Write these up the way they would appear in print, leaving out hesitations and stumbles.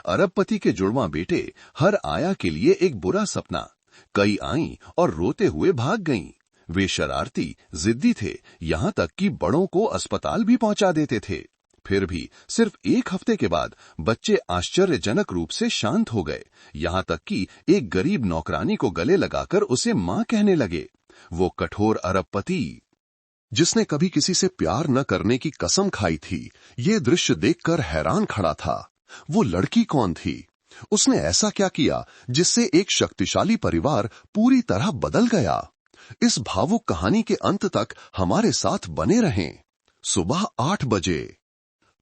अरबपति के जुड़वां बेटे हर आया के लिए एक बुरा सपना। कई आईं और रोते हुए भाग गईं। वे शरारती, जिद्दी थे, यहाँ तक कि बड़ों को अस्पताल भी पहुंचा देते थे। फिर भी सिर्फ एक हफ्ते के बाद बच्चे आश्चर्यजनक रूप से शांत हो गए, यहाँ तक कि एक गरीब नौकरानी को गले लगाकर उसे मां कहने लगे। वो कठोर अरबपति, जिसने कभी किसी से प्यार न करने की कसम खाई थी, ये दृश्य देखकर हैरान खड़ा था। वो लड़की कौन थी? उसने ऐसा क्या किया जिससे एक शक्तिशाली परिवार पूरी तरह बदल गया? इस भावुक कहानी के अंत तक हमारे साथ बने रहें। सुबह 8 बजे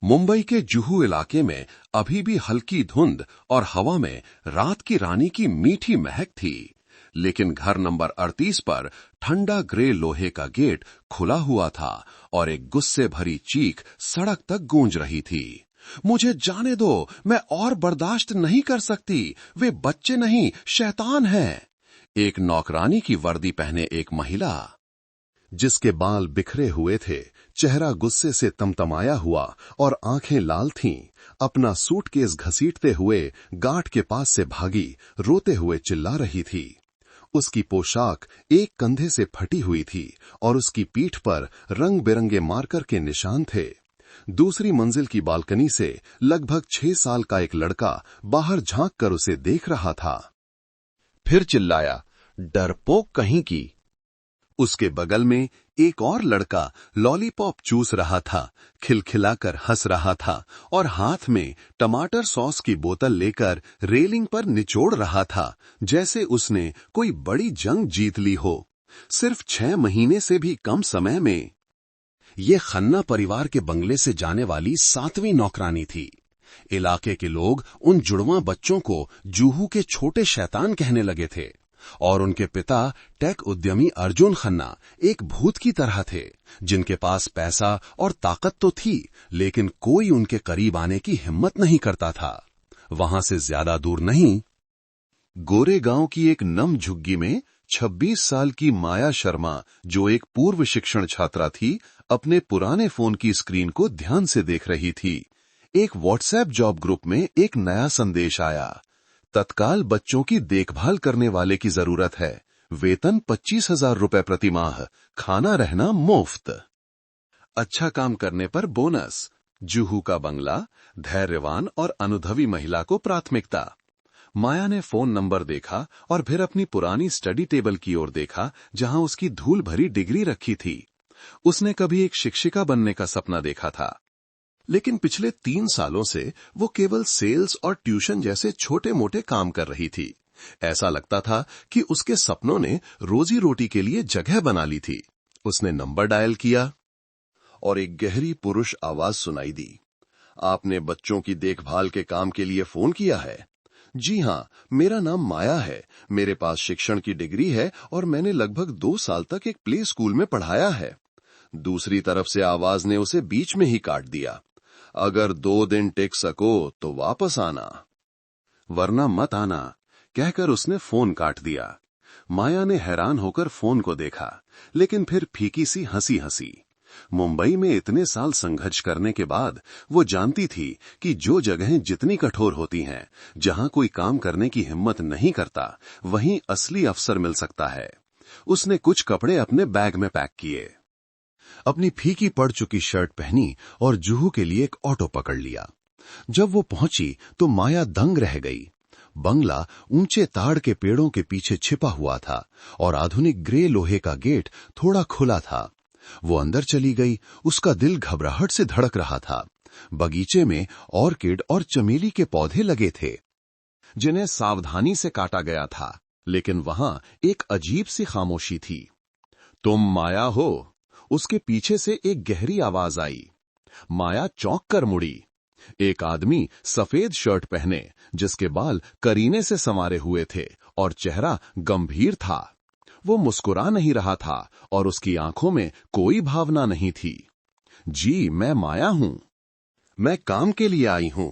मुंबई के जुहू इलाके में अभी भी हल्की धुंध और हवा में रात की रानी की मीठी महक थी, लेकिन घर नंबर 38 पर ठंडा ग्रे लोहे का गेट खुला हुआ था और एक गुस्से भरी चीख सड़क तक गूंज रही थी। मुझे जाने दो, मैं और बर्दाश्त नहीं कर सकती। वे बच्चे नहीं, शैतान हैं। एक नौकरानी की वर्दी पहने एक महिला, जिसके बाल बिखरे हुए थे, चेहरा गुस्से से तमतमाया हुआ और आंखें लाल थीं, अपना सूटकेस घसीटते हुए गार्ड के पास से भागी, रोते हुए चिल्ला रही थी। उसकी पोशाक एक कंधे से फटी हुई थी और उसकी पीठ पर रंग बिरंगे मार्कर के निशान थे। दूसरी मंजिल की बालकनी से लगभग 6 साल का एक लड़का बाहर झांक कर उसे देख रहा था। फिर चिल्लाया, डरपोक कहीं की। उसके बगल में एक और लड़का लॉलीपॉप चूस रहा था, खिलखिलाकर हंस रहा था और हाथ में टमाटर सॉस की बोतल लेकर रेलिंग पर निचोड़ रहा था, जैसे उसने कोई बड़ी जंग जीत ली हो। सिर्फ 6 महीने से भी कम समय में ये खन्ना परिवार के बंगले से जाने वाली 7वीं नौकरानी थी। इलाके के लोग उन जुड़वां बच्चों को जूहू के छोटे शैतान कहने लगे थे और उनके पिता टेक उद्यमी अर्जुन खन्ना एक भूत की तरह थे, जिनके पास पैसा और ताकत तो थी, लेकिन कोई उनके करीब आने की हिम्मत नहीं करता था। वहां से ज्यादा दूर नहीं, गोरेगांव की एक नम झुग्गी में 26 साल की माया शर्मा, जो एक पूर्व शिक्षण छात्रा थी, अपने पुराने फोन की स्क्रीन को ध्यान से देख रही थी। एक व्हाट्सएप जॉब ग्रुप में एक नया संदेश आया, तत्काल बच्चों की देखभाल करने वाले की जरूरत है, वेतन 25,000 रुपए प्रति माह, खाना रहना मुफ्त, अच्छा काम करने पर बोनस, जुहू का बंगला, धैर्यवान और अनुभवी महिला को प्राथमिकता। माया ने फोन नंबर देखा और फिर अपनी पुरानी स्टडी टेबल की ओर देखा, जहां उसकी धूल भरी डिग्री रखी थी। उसने कभी एक शिक्षिका बनने का सपना देखा था, लेकिन पिछले 3 सालों से वो केवल सेल्स और ट्यूशन जैसे छोटे मोटे काम कर रही थी। ऐसा लगता था कि उसके सपनों ने रोजी रोटी के लिए जगह बना ली थी। उसने नंबर डायल किया और एक गहरी पुरुष आवाज सुनाई दी, आपने बच्चों की देखभाल के काम के लिए फोन किया है? जी हाँ, मेरा नाम माया है, मेरे पास शिक्षण की डिग्री है और मैंने लगभग 2 साल तक एक प्ले स्कूल में पढ़ाया है। दूसरी तरफ से आवाज ने उसे बीच में ही काट दिया, अगर 2 दिन टिक सको तो वापस आना, वरना मत आना, कहकर उसने फोन काट दिया। माया ने हैरान होकर फोन को देखा, लेकिन फिर फीकी सी हंसी हंसी। मुंबई में इतने साल संघर्ष करने के बाद वो जानती थी कि जो जगहें जितनी कठोर होती हैं, जहां कोई काम करने की हिम्मत नहीं करता, वहीं असली अवसर मिल सकता है। उसने कुछ कपड़े अपने बैग में पैक किए, अपनी फीकी पड़ चुकी शर्ट पहनी और जुहू के लिए एक ऑटो पकड़ लिया। जब वो पहुंची तो माया दंग रह गई। बंगला ऊंचे ताड़ के पेड़ों के पीछे छिपा हुआ था और आधुनिक ग्रे लोहे का गेट थोड़ा खुला था। वो अंदर चली गई, उसका दिल घबराहट से धड़क रहा था। बगीचे में ऑर्किड और चमेली के पौधे लगे थे, जिन्हें सावधानी से काटा गया था, लेकिन वहां एक अजीब सी खामोशी थी। तुम माया हो? उसके पीछे से एक गहरी आवाज आई। माया चौंक कर मुड़ी। एक आदमी सफेद शर्ट पहने, जिसके बाल करीने से संवारे हुए थे और चेहरा गंभीर था। वो मुस्कुरा नहीं रहा था और उसकी आंखों में कोई भावना नहीं थी। जी, मैं माया हूं, मैं काम के लिए आई हूं,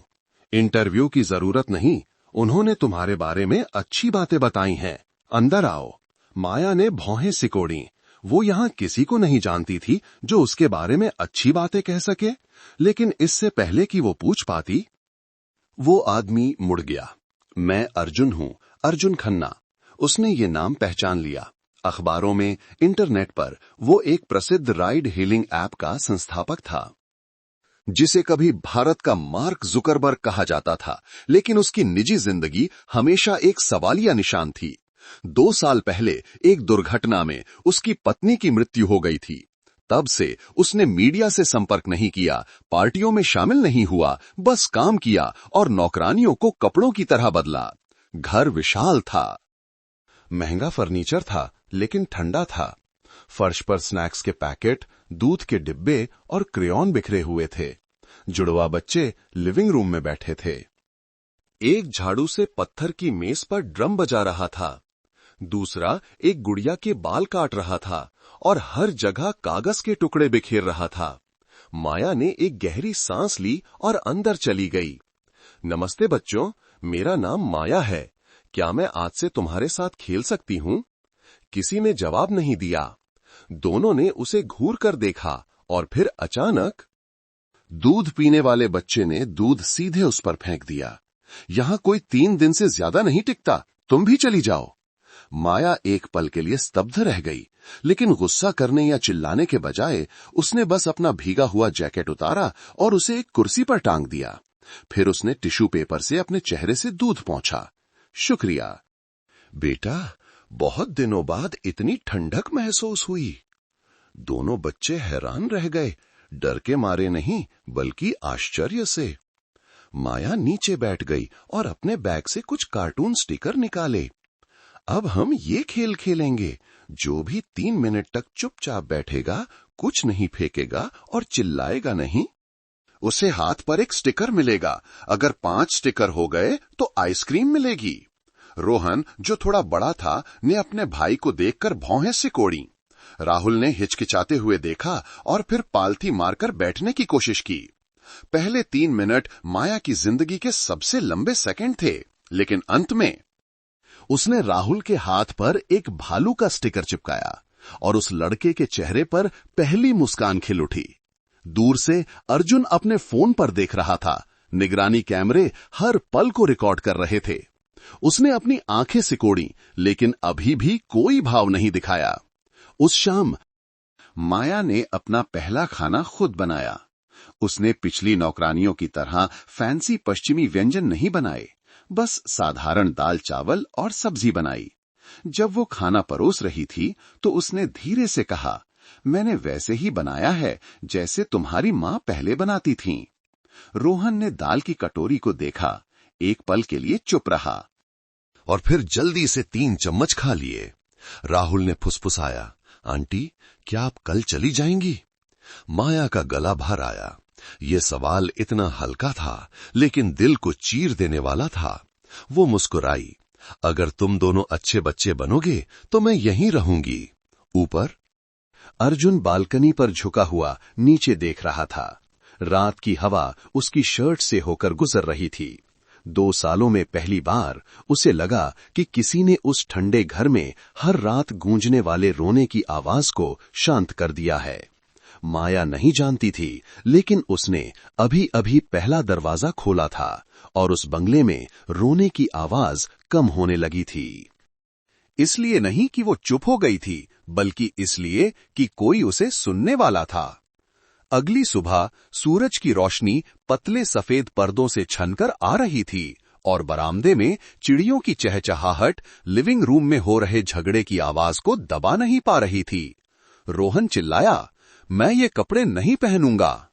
इंटरव्यू की जरूरत नहीं, उन्होंने तुम्हारे बारे में अच्छी बातें बताई हैं, अंदर आओ। माया ने भौहें सिकोड़ी। वो यहां किसी को नहीं जानती थी जो उसके बारे में अच्छी बातें कह सके, लेकिन इससे पहले कि वो पूछ पाती, वो आदमी मुड़ गया। मैं अर्जुन हूं, अर्जुन खन्ना। उसने ये नाम पहचान लिया। अखबारों में, इंटरनेट पर वो एक प्रसिद्ध राइड हेलिंग ऐप का संस्थापक था, जिसे कभी भारत का मार्क जुकरबर्ग कहा जाता था, लेकिन उसकी निजी जिंदगी हमेशा एक सवालिया निशान थी। 2 साल पहले एक दुर्घटना में उसकी पत्नी की मृत्यु हो गई थी। तब से उसने मीडिया से संपर्क नहीं किया, पार्टियों में शामिल नहीं हुआ, बस काम किया और नौकरानियों को कपड़ों की तरह बदला। घर विशाल था, महंगा फर्नीचर था, लेकिन ठंडा था। फर्श पर स्नैक्स के पैकेट, दूध के डिब्बे और क्रेयॉन बिखरे हुए थे। जुड़वा बच्चे लिविंग रूम में बैठे थे। एक झाड़ू से पत्थर की मेज पर ड्रम बजा रहा था, दूसरा एक गुड़िया के बाल काट रहा था और हर जगह कागज के टुकड़े बिखेर रहा था। माया ने एक गहरी सांस ली और अंदर चली गई। नमस्ते बच्चों, मेरा नाम माया है। क्या मैं आज से तुम्हारे साथ खेल सकती हूं? किसी ने जवाब नहीं दिया। दोनों ने उसे घूर कर देखा और फिर अचानक दूध पीने वाले बच्चे ने दूध सीधे उस पर फेंक दिया। यहां कोई 3 दिन से ज्यादा नहीं टिकता, तुम भी चली जाओ। माया एक पल के लिए स्तब्ध रह गई, लेकिन गुस्सा करने या चिल्लाने के बजाय उसने बस अपना भीगा हुआ जैकेट उतारा और उसे एक कुर्सी पर टांग दिया। फिर उसने टिश्यू पेपर से अपने चेहरे से दूध पोंछा। शुक्रिया बेटा, बहुत दिनों बाद इतनी ठंडक महसूस हुई। दोनों बच्चे हैरान रह गए, डर के मारे नहीं बल्कि आश्चर्य से। माया नीचे बैठ गई और अपने बैग से कुछ कार्टून स्टिकर निकाले। अब हम ये खेल खेलेंगे, जो भी 3 मिनट तक चुपचाप बैठेगा, कुछ नहीं फेंकेगा और चिल्लाएगा नहीं, उसे हाथ पर एक स्टिकर मिलेगा। अगर 5 स्टिकर हो गए तो आइसक्रीम मिलेगी। रोहन, जो थोड़ा बड़ा था, ने अपने भाई को देखकर भौहें सिकोड़ी। राहुल ने हिचकिचाते हुए देखा और फिर पालथी मारकर बैठने की कोशिश की। पहले 3 मिनट माया की जिंदगी के सबसे लंबे सेकंड थे, लेकिन अंत में उसने राहुल के हाथ पर एक भालू का स्टिकर चिपकाया और उस लड़के के चेहरे पर पहली मुस्कान खिल उठी। दूर से अर्जुन अपने फोन पर देख रहा था। निगरानी कैमरे हर पल को रिकॉर्ड कर रहे थे। उसने अपनी आंखें सिकोड़ी, लेकिन अभी भी कोई भाव नहीं दिखाया। उस शाम माया ने अपना पहला खाना खुद बनाया। उसने पिछली नौकरानियों की तरह फैंसी पश्चिमी व्यंजन नहीं बनाए, बस साधारण दाल चावल और सब्जी बनाई। जब वो खाना परोस रही थी तो उसने धीरे से कहा, मैंने वैसे ही बनाया है जैसे तुम्हारी मां पहले बनाती थीं। रोहन ने दाल की कटोरी को देखा, एक पल के लिए चुप रहा और फिर जल्दी से 3 चम्मच खा लिए। राहुल ने फुसफुसाया, आंटी, क्या आप कल चली जाएंगी? माया का गला भर आया। ये सवाल इतना हल्का था, लेकिन दिल को चीर देने वाला था। वो मुस्कुराई, अगर तुम दोनों अच्छे बच्चे बनोगे तो मैं यहीं रहूंगी। ऊपर अर्जुन बालकनी पर झुका हुआ नीचे देख रहा था। रात की हवा उसकी शर्ट से होकर गुजर रही थी। 2 सालों में पहली बार उसे लगा कि किसी ने उस ठंडे घर में हर रात गूंजने वाले रोने की आवाज को शांत कर दिया है। माया नहीं जानती थी, लेकिन उसने अभी अभी पहला दरवाजा खोला था और उस बंगले में रोने की आवाज कम होने लगी थी। इसलिए नहीं कि वो चुप हो गई थी, बल्कि इसलिए कि कोई उसे सुनने वाला था। अगली सुबह सूरज की रोशनी पतले सफेद पर्दों से छनकर आ रही थी और बरामदे में चिड़ियों की चहचहाहट लिविंग रूम में हो रहे झगड़े की आवाज को दबा नहीं पा रही थी। रोहन चिल्लाया, मैं ये कपड़े नहीं पहनूंगा।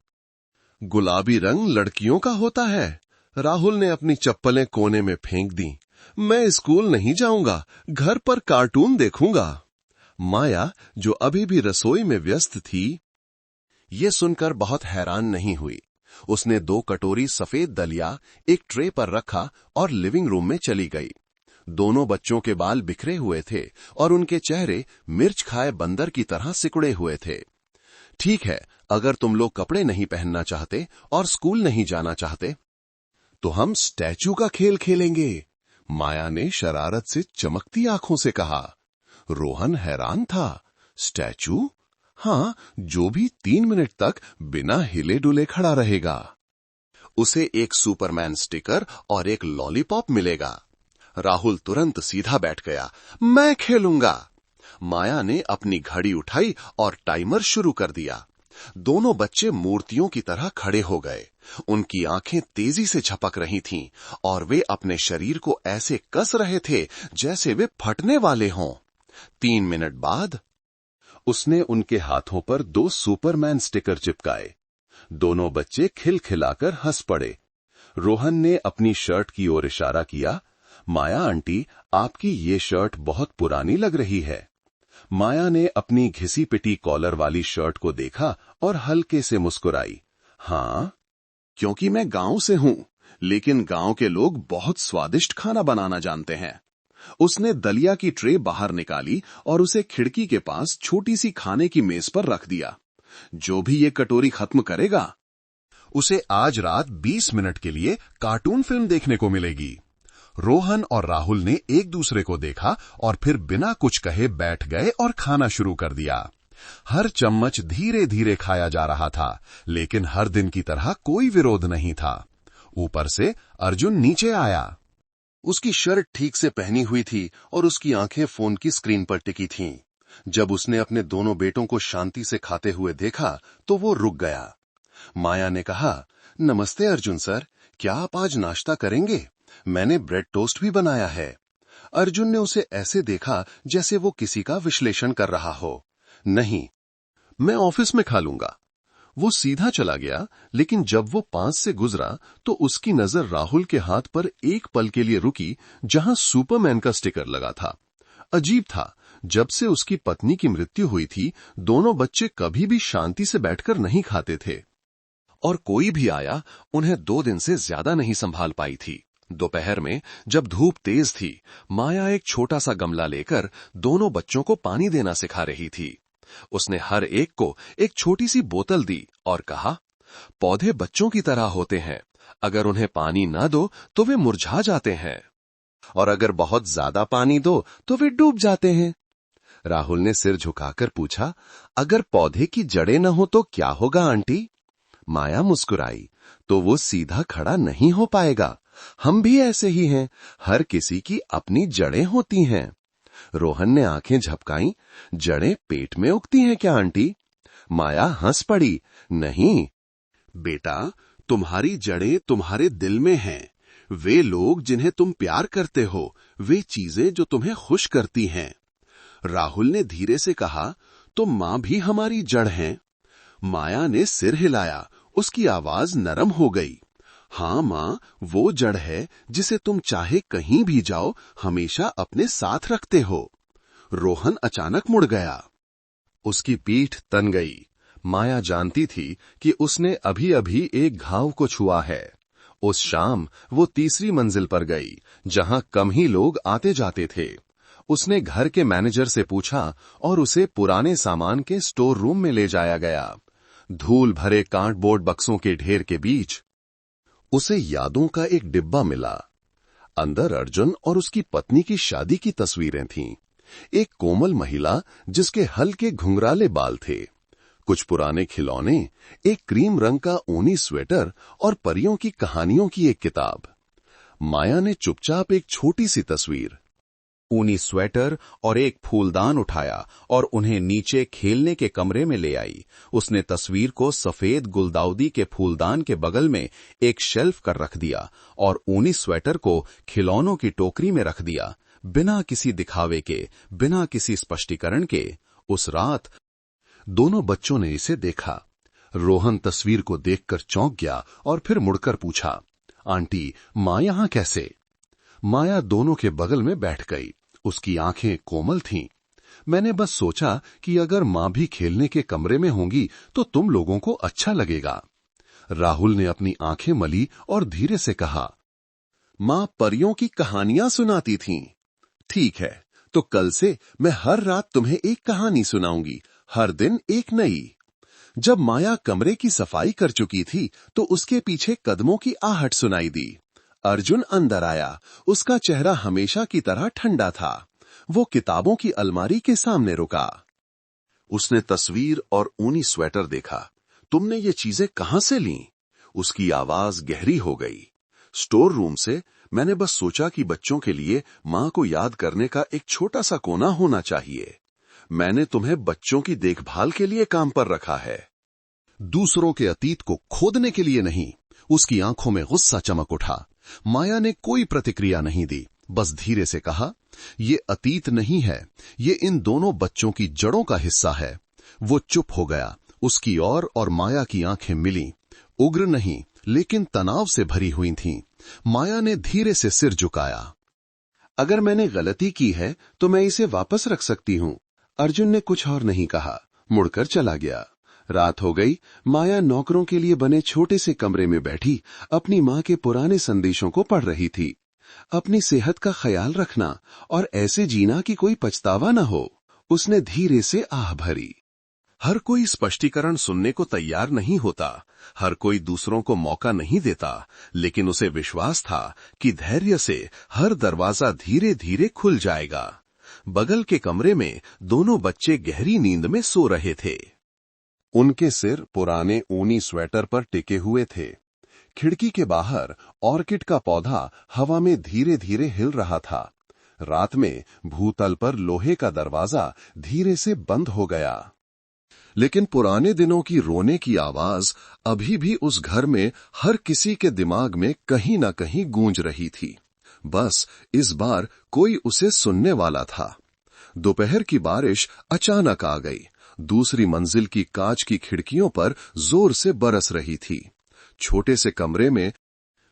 गुलाबी रंग लड़कियों का होता है। राहुल ने अपनी चप्पलें कोने में फेंक दी। मैं स्कूल नहीं जाऊंगा, घर पर कार्टून देखूंगा। माया, जो अभी भी रसोई में व्यस्त थी, ये सुनकर बहुत हैरान नहीं हुई। उसने 2 कटोरी सफेद दलिया एक ट्रे पर रखा और लिविंग रूम में चली गई। दोनों बच्चों के बाल बिखरे हुए थे और उनके चेहरे मिर्च खाए बंदर की तरह सिकुड़े हुए थे। ठीक है, अगर तुम लोग कपड़े नहीं पहनना चाहते और स्कूल नहीं जाना चाहते, तो हम स्टैचू का खेल खेलेंगे, माया ने शरारत से चमकती आंखों से कहा। रोहन हैरान था। स्टैचू? हाँ, जो भी 3 मिनट तक बिना हिले डुले खड़ा रहेगा। उसे एक सुपरमैन स्टिकर और एक लॉलीपॉप मिलेगा। राहुल तुरंत सीधा बैठ गया। मैं खेलूंगा। माया ने अपनी घड़ी उठाई और टाइमर शुरू कर दिया। दोनों बच्चे मूर्तियों की तरह खड़े हो गए। उनकी आंखें तेजी से झपक रही थीं और वे अपने शरीर को ऐसे कस रहे थे जैसे वे फटने वाले हों। 3 मिनट बाद उसने उनके हाथों पर 2 सुपरमैन स्टिकर चिपकाए। दोनों बच्चे खिलखिलाकर हंस पड़े। रोहन ने अपनी शर्ट की ओर इशारा किया। माया आंटी, आपकी ये शर्ट बहुत पुरानी लग रही है। माया ने अपनी घिसी पिटी कॉलर वाली शर्ट को देखा और हल्के से मुस्कुराई। हाँ, क्योंकि मैं गांव से हूं, लेकिन गांव के लोग बहुत स्वादिष्ट खाना बनाना जानते हैं। उसने दलिया की ट्रे बाहर निकाली और उसे खिड़की के पास छोटी सी खाने की मेज पर रख दिया। जो भी ये कटोरी खत्म करेगा, उसे आज रात 20 मिनट के लिए कार्टून फिल्म देखने को मिलेगी। रोहन और राहुल ने एक दूसरे को देखा और फिर बिना कुछ कहे बैठ गए और खाना शुरू कर दिया। हर चम्मच धीरे धीरे खाया जा रहा था, लेकिन हर दिन की तरह कोई विरोध नहीं था। ऊपर से अर्जुन नीचे आया। उसकी शर्ट ठीक से पहनी हुई थी और उसकी आंखें फोन की स्क्रीन पर टिकी थीं। जब उसने अपने दोनों बेटों को शांति से खाते हुए देखा तो वो रुक गया। माया ने कहा, नमस्ते अर्जुन सर, क्या आप आज नाश्ता करेंगे? मैंने ब्रेड टोस्ट भी बनाया है। अर्जुन ने उसे ऐसे देखा जैसे वो किसी का विश्लेषण कर रहा हो। नहीं, मैं ऑफिस में खा लूंगा। वो सीधा चला गया, लेकिन जब वो पास से गुजरा तो उसकी नजर राहुल के हाथ पर एक पल के लिए रुकी, जहां सुपरमैन का स्टिकर लगा था। अजीब था, जब से उसकी पत्नी की मृत्यु हुई थी, दोनों बच्चे कभी भी शांति से बैठकर नहीं खाते थे। और कोई भी आया उन्हें 2 दिन से ज्यादा नहीं संभाल पाई थी। दोपहर में जब धूप तेज थी, माया एक छोटा सा गमला लेकर दोनों बच्चों को पानी देना सिखा रही थी। उसने हर एक को एक छोटी सी बोतल दी और कहा, पौधे बच्चों की तरह होते हैं। अगर उन्हें पानी न दो तो वे मुरझा जाते हैं, और अगर बहुत ज्यादा पानी दो तो वे डूब जाते हैं। राहुल ने सिर झुकाकर पूछा, अगर पौधे की जड़ें न हो तो क्या होगा आंटी? माया मुस्कुराई, तो वो सीधा खड़ा नहीं हो पाएगा। हम भी ऐसे ही हैं, हर किसी की अपनी जड़ें होती हैं। रोहन ने आंखें झपकाईं, जड़ें पेट में उगती हैं क्या आंटी? माया हंस पड़ी, नहीं बेटा, तुम्हारी जड़ें तुम्हारे दिल में हैं। वे लोग जिन्हें तुम प्यार करते हो, वे चीजें जो तुम्हें खुश करती हैं। राहुल ने धीरे से कहा, तो मां भी हमारी जड़ हैं। माया ने सिर हिलाया, उसकी आवाज नरम हो गई। हाँ मां, वो जड़ है जिसे तुम चाहे कहीं भी जाओ हमेशा अपने साथ रखते हो। रोहन अचानक मुड़ गया। उसकी पीठ तन गई। माया जानती थी कि उसने अभी अभी एक घाव को छुआ है। उस शाम वो तीसरी मंजिल पर गई, जहां कम ही लोग आते जाते थे। उसने घर के मैनेजर से पूछा और उसे पुराने सामान के स्टोर रूम में ले जाया गया। धूल भरे कार्डबोर्ड बक्सों के ढेर के बीच उसे यादों का एक डिब्बा मिला। अंदर अर्जुन और उसकी पत्नी की शादी की तस्वीरें थीं। एक कोमल महिला जिसके हल्के घुंघराले बाल थे, कुछ पुराने खिलौने, एक क्रीम रंग का ऊनी स्वेटर और परियों की कहानियों की एक किताब। माया ने चुपचाप एक छोटी सी तस्वीर, ऊनी स्वेटर और एक फूलदान उठाया और उन्हें नीचे खेलने के कमरे में ले आई। उसने तस्वीर को सफेद गुलदाउदी के फूलदान के बगल में एक शेल्फ कर रख दिया और ऊनी स्वेटर को खिलौनों की टोकरी में रख दिया। बिना किसी दिखावे के, बिना किसी स्पष्टीकरण के। उस रात दोनों बच्चों ने इसे देखा। रोहन तस्वीर को देखकर चौंक गया और फिर मुड़कर पूछा, आंटी, मां यहां कैसे? माया दोनों के बगल में बैठ गई। उसकी आंखें कोमल थीं। मैंने बस सोचा कि अगर मां भी खेलने के कमरे में होंगी तो तुम लोगों को अच्छा लगेगा। राहुल ने अपनी आंखें मली और धीरे से कहा, मां परियों की कहानियां सुनाती थीं। ठीक है, तो कल से मैं हर रात तुम्हें एक कहानी सुनाऊंगी, हर दिन एक नई। जब माया कमरे की सफाई कर चुकी थी तो उसके पीछे कदमों की आहट सुनाई दी। अर्जुन अंदर आया। उसका चेहरा हमेशा की तरह ठंडा था। वो किताबों की अलमारी के सामने रुका। उसने तस्वीर और ऊनी स्वेटर देखा। तुमने ये चीजें कहां से लीं? उसकी आवाज गहरी हो गई। स्टोर रूम से मैंने बस सोचा कि बच्चों के लिए मां को याद करने का एक छोटा सा कोना होना चाहिए। मैंने तुम्हें बच्चों की देखभाल के लिए काम पर रखा है। दूसरों के अतीत को खोदने के लिए नहीं। उसकी आंखों में गुस्सा चमक उठा। माया ने कोई प्रतिक्रिया नहीं दी, बस धीरे से कहा, ये अतीत नहीं है, ये इन दोनों बच्चों की जड़ों का हिस्सा है। वो चुप हो गया। उसकी और माया की आंखें मिलीं। उग्र नहीं, लेकिन तनाव से भरी हुई थीं। माया ने धीरे से सिर झुकाया। अगर मैंने गलती की है तो मैं इसे वापस रख सकती हूं। अर्जुन ने कुछ और नहीं कहा, मुड़कर चला गया। रात हो गई। माया नौकरों के लिए बने छोटे से कमरे में बैठी अपनी मां के पुराने संदेशों को पढ़ रही थी। अपनी सेहत का ख्याल रखना और ऐसे जीना कि कोई पछतावा न हो। उसने धीरे से आह भरी। हर कोई स्पष्टीकरण सुनने को तैयार नहीं होता, हर कोई दूसरों को मौका नहीं देता, लेकिन उसे विश्वास था कि धैर्य से हर दरवाजा धीरे धीरे खुल जाएगा। बगल के कमरे में दोनों बच्चे गहरी नींद में सो रहे थे। उनके सिर पुराने ऊनी स्वेटर पर टिके हुए थे। खिड़की के बाहर ऑर्किड का पौधा हवा में धीरे धीरे हिल रहा था। रात में भूतल पर लोहे का दरवाजा धीरे से बंद हो गया। लेकिन पुराने दिनों की रोने की आवाज अभी भी उस घर में हर किसी के दिमाग में कहीं न कहीं गूंज रही थी। बस इस बार कोई उसे सुनने वाला था। दोपहर की बारिश अचानक आ गई। दूसरी मंजिल की कांच की खिड़कियों पर जोर से बरस रही थी। छोटे से कमरे में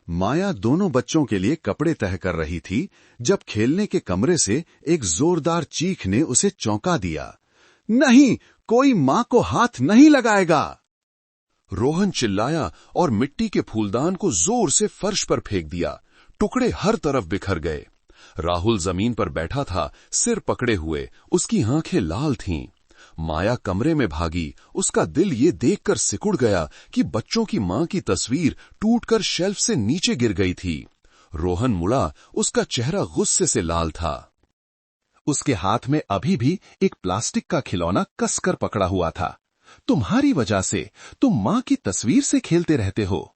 माया दोनों बच्चों के लिए कपड़े तह कर रही थी जब खेलने के कमरे से एक जोरदार चीख ने उसे चौंका दिया। नहीं, कोई मां को हाथ नहीं लगाएगा। रोहन चिल्लाया और मिट्टी के फूलदान को जोर से फर्श पर फेंक दिया। टुकड़े हर तरफ बिखर गए। राहुल जमीन पर बैठा था, सिर पकड़े हुए। उसकी आंखें लाल थीं। माया कमरे में भागी। उसका दिल ये देखकर सिकुड़ गया कि बच्चों की मां की तस्वीर टूटकर शेल्फ से नीचे गिर गई थी। रोहन मुड़ा। उसका चेहरा गुस्से से लाल था। उसके हाथ में अभी भी एक प्लास्टिक का खिलौना कसकर पकड़ा हुआ था। तुम्हारी वजह से तुम मां की तस्वीर से खेलते रहते हो।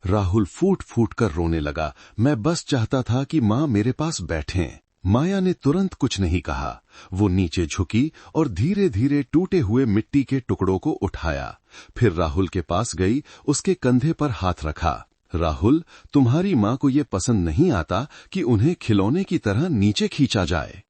राहुल फूट फूट कर रोने लगा। मैं बस चाहता था कि मां मेरे पास बैठें। माया ने तुरंत कुछ नहीं कहा। वो नीचे झुकी और धीरे धीरे टूटे हुए मिट्टी के टुकड़ों को उठाया। फिर राहुल के पास गई, उसके कंधे पर हाथ रखा। राहुल, तुम्हारी मां को ये पसंद नहीं आता कि उन्हें खिलौने की तरह नीचे खींचा जाए,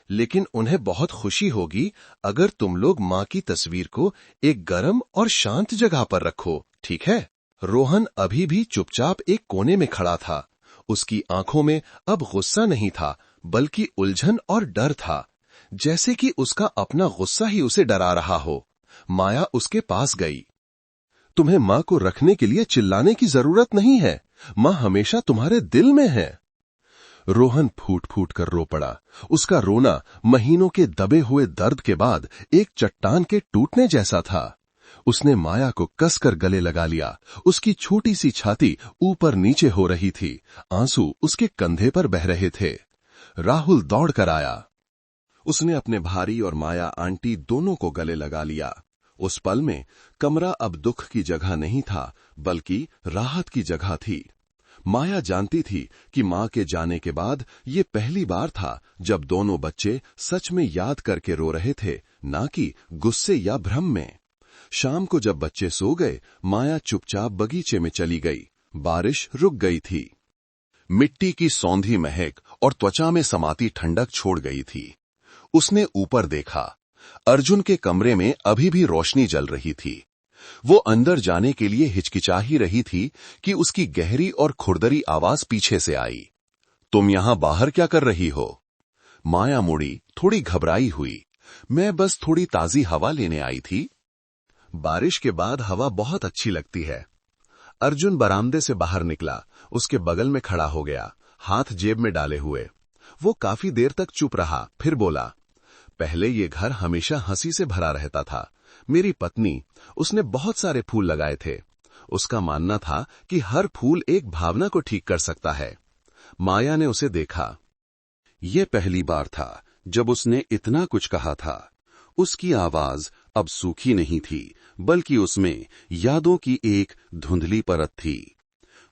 लेकिन उन्हें बहुत खुशी होगी अगर तुम लोग मां की तस्वीर को एक गर्म और शांत जगह पर रखो, ठीक है? रोहन अभी भी चुपचाप एक कोने में खड़ा था। उसकी आंखों में अब गुस्सा नहीं था, बल्कि उलझन और डर था, जैसे कि उसका अपना गुस्सा ही उसे डरा रहा हो। माया उसके पास गई। तुम्हें मां को रखने के लिए चिल्लाने की जरूरत नहीं है। मां हमेशा तुम्हारे दिल में है। रोहन फूट फूट कर रो पड़ा। उसका रोना महीनों के दबे हुए दर्द के बाद एक चट्टान के टूटने जैसा था। उसने माया को कसकर गले लगा लिया। उसकी छोटी सी छाती ऊपर नीचे हो रही थी। आंसू उसके कंधे पर बह रहे थे। राहुल दौड़ कर आया। उसने अपने भाई और माया आंटी दोनों को गले लगा लिया। उस पल में कमरा अब दुख की जगह नहीं था, बल्कि राहत की जगह थी। माया जानती थी कि मां के जाने के बाद ये पहली बार था जब दोनों बच्चे सच में याद करके रो रहे थे, ना कि गुस्से या भ्रम में। शाम को जब बच्चे सो गए, माया चुपचाप बगीचे में चली गई। बारिश रुक गई थी। मिट्टी की सौंधी महक और त्वचा में समाती ठंडक छोड़ गई थी। उसने ऊपर देखा। अर्जुन के कमरे में अभी भी रोशनी जल रही थी। वो अंदर जाने के लिए हिचकिचा ही रही थी कि उसकी गहरी और खुरदरी आवाज पीछे से आई। तुम यहां बाहर क्या कर रही हो? माया मुड़ी, थोड़ी घबराई हुई। मैं बस थोड़ी ताजी हवा लेने आई थी। बारिश के बाद हवा बहुत अच्छी लगती है। अर्जुन बरामदे से बाहर निकला। उसके बगल में खड़ा हो गया, हाथ जेब में डाले हुए। वो काफी देर तक चुप रहा, फिर बोला, पहले ये घर हमेशा हंसी से भरा रहता था। मेरी पत्नी, उसने बहुत सारे फूल लगाए थे। उसका मानना था कि हर फूल एक भावना को ठीक कर सकता है। माया ने उसे देखा। यह पहली बार था जब उसने इतना कुछ कहा था। उसकी आवाज अब सूखी नहीं थी, बल्कि उसमें यादों की एक धुंधली परत थी।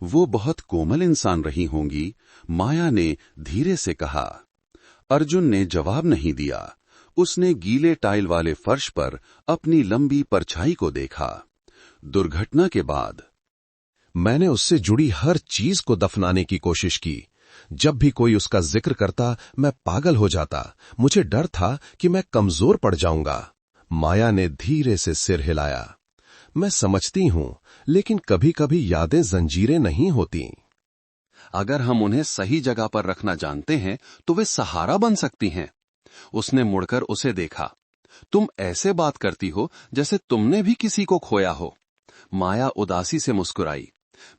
वो बहुत कोमल इंसान रही होंगी, माया ने धीरे से कहा। अर्जुन ने जवाब नहीं दिया। उसने गीले टाइल वाले फर्श पर अपनी लंबी परछाई को देखा। दुर्घटना के बाद मैंने उससे जुड़ी हर चीज को दफनाने की कोशिश की। जब भी कोई उसका जिक्र करता, मैं पागल हो जाता। मुझे डर था कि मैं कमजोर पड़ जाऊंगा। माया ने धीरे से सिर हिलाया। मैं समझती हूं, लेकिन कभी कभी यादें जंजीरें नहीं होती। अगर हम उन्हें सही जगह पर रखना जानते हैं तो वे सहारा बन सकती हैं। उसने मुड़कर उसे देखा। तुम ऐसे बात करती हो जैसे तुमने भी किसी को खोया हो। माया उदासी से मुस्कुराई।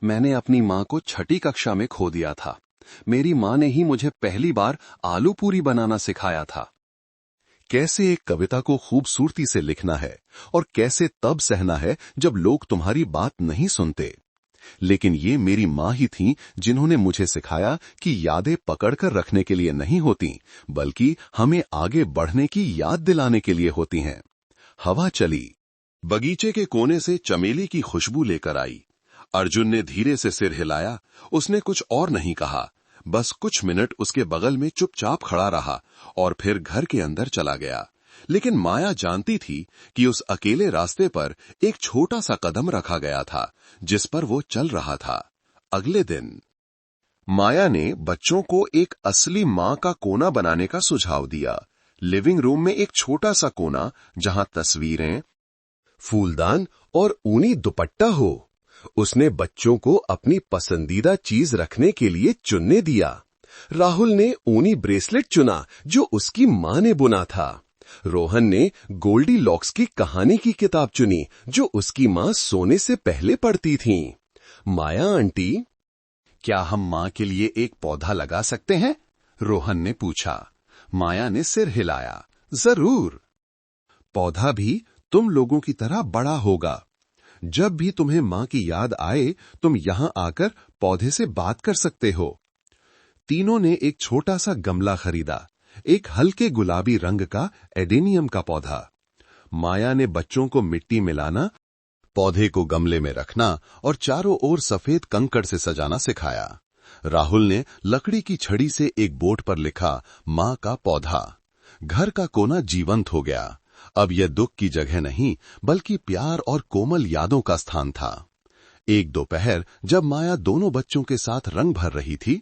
मैंने अपनी मां को छठी कक्षा में खो दिया था। मेरी मां ने ही मुझे पहली बार आलू पूरी बनाना सिखाया था। कैसे एक कविता को खूबसूरती से लिखना है और कैसे तब सहना है जब लोग तुम्हारी बात नहीं सुनते। लेकिन ये मेरी मां ही थीं जिन्होंने मुझे सिखाया कि यादें पकड़कर रखने के लिए नहीं होती, बल्कि हमें आगे बढ़ने की याद दिलाने के लिए होती हैं। हवा चली। बगीचे के कोने से चमेली की खुशबू लेकर आई। अर्जुन ने धीरे से सिर हिलाया। उसने कुछ और नहीं कहा, बस कुछ मिनट उसके बगल में चुपचाप खड़ा रहा और फिर घर के अंदर चला गया। लेकिन माया जानती थी कि उस अकेले रास्ते पर एक छोटा सा कदम रखा गया था जिस पर वो चल रहा था। अगले दिन माया ने बच्चों को एक असली मां का कोना बनाने का सुझाव दिया। लिविंग रूम में एक छोटा सा कोना जहां तस्वीरें, फूलदान और ऊनी दुपट्टा हो। उसने बच्चों को अपनी पसंदीदा चीज रखने के लिए चुनने दिया। राहुल ने ऊनी ब्रेसलेट चुना जो उसकी मां ने बुना था। रोहन ने गोल्डी लॉक्स की कहानी की किताब चुनी जो उसकी मां सोने से पहले पढ़ती थीं। माया आंटी, क्या हम मां के लिए एक पौधा लगा सकते हैं? रोहन ने पूछा। माया ने सिर हिलाया। जरूर। पौधा भी तुम लोगों की तरह बड़ा होगा। जब भी तुम्हें मां की याद आए, तुम यहां आकर पौधे से बात कर सकते हो। तीनों ने एक छोटा सा गमला खरीदा, एक हल्के गुलाबी रंग का एडेनियम का पौधा। माया ने बच्चों को मिट्टी मिलाना, पौधे को गमले में रखना और चारों ओर सफेद कंकड़ से सजाना सिखाया। राहुल ने लकड़ी की छड़ी से एक बोर्ड पर लिखा, मां का पौधा। घर का कोना जीवंत हो गया। अब यह दुख की जगह नहीं, बल्कि प्यार और कोमल यादों का स्थान था। एक दोपहर जब माया दोनों बच्चों के साथ रंग भर रही थी,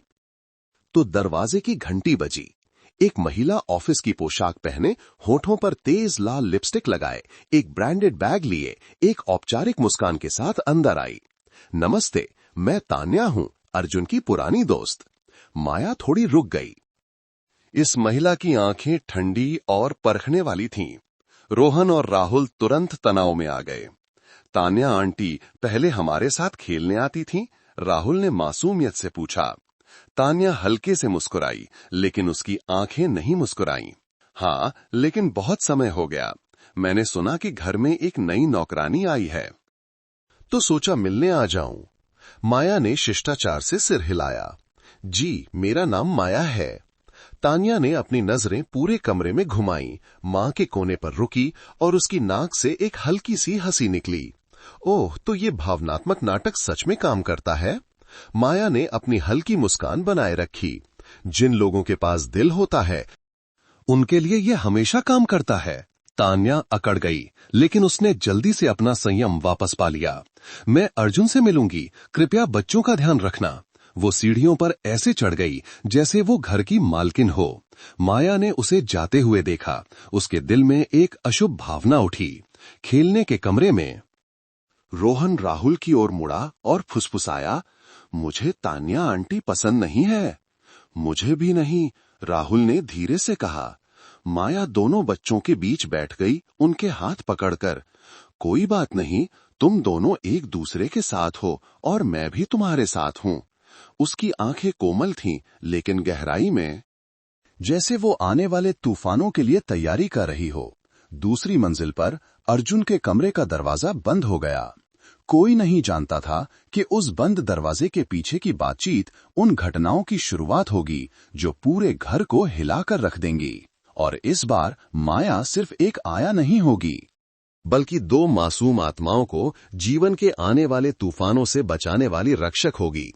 तो दरवाजे की घंटी बजी। एक महिला ऑफिस की पोशाक पहने, होठों पर तेज लाल लिपस्टिक लगाए, एक ब्रांडेड बैग लिए, एक औपचारिक मुस्कान के साथ अंदर आई। नमस्ते, मैं तान्या हूं, अर्जुन की पुरानी दोस्त। माया थोड़ी रुक गई। इस महिला की आंखें ठंडी और परखने वाली थीं। रोहन और राहुल तुरंत तनाव में आ गए। तान्या आंटी पहले हमारे साथ खेलने आती थीं? राहुल ने मासूमियत से पूछा। तान्या हल्के से मुस्कुराई, लेकिन उसकी आंखें नहीं मुस्कुराईं। हाँ, लेकिन बहुत समय हो गया। मैंने सुना कि घर में एक नई नौकरानी आई है, तो सोचा मिलने आ जाऊं। माया ने शिष्टाचार से सिर हिलाया। जी, मेरा नाम माया है। तान्या ने अपनी नजरें पूरे कमरे में घुमाईं, मां के कोने पर रुकी और उसकी नाक से एक हल्की सी हंसी निकली। ओह, तो ये भावनात्मक नाटक सच में काम करता है। माया ने अपनी हल्की मुस्कान बनाए रखी। जिन लोगों के पास दिल होता है, उनके लिए यह हमेशा काम करता है। तान्या अकड़ गई, लेकिन उसने जल्दी से अपना संयम वापस पा लिया। मैं अर्जुन से मिलूंगी, कृपया बच्चों का ध्यान रखना। वो सीढ़ियों पर ऐसे चढ़ गई जैसे वो घर की मालकिन हो। माया ने उसे जाते हुए देखा। उसके दिल में एक अशुभ भावना उठी। खेलने के कमरे में रोहन राहुल की ओर मुड़ा और फुसफुसाया, मुझे तान्या आंटी पसंद नहीं है। मुझे भी नहीं, राहुल ने धीरे से कहा। माया दोनों बच्चों के बीच बैठ गई, उनके हाथ पकड़कर। कोई बात नहीं, तुम दोनों एक दूसरे के साथ हो और मैं भी तुम्हारे साथ हूं। उसकी आंखें कोमल थीं, लेकिन गहराई में जैसे वो आने वाले तूफानों के लिए तैयारी कर रही हो। दूसरी मंजिल पर अर्जुन के कमरे का दरवाजा बंद हो गया। कोई नहीं जानता था कि उस बंद दरवाजे के पीछे की बातचीत उन घटनाओं की शुरुआत होगी जो पूरे घर को हिलाकर रख देंगी। और इस बार माया सिर्फ एक आया नहीं होगी। बल्कि 2 मासूम आत्माओं को जीवन के आने वाले तूफानों से बचाने वाली रक्षक होगी।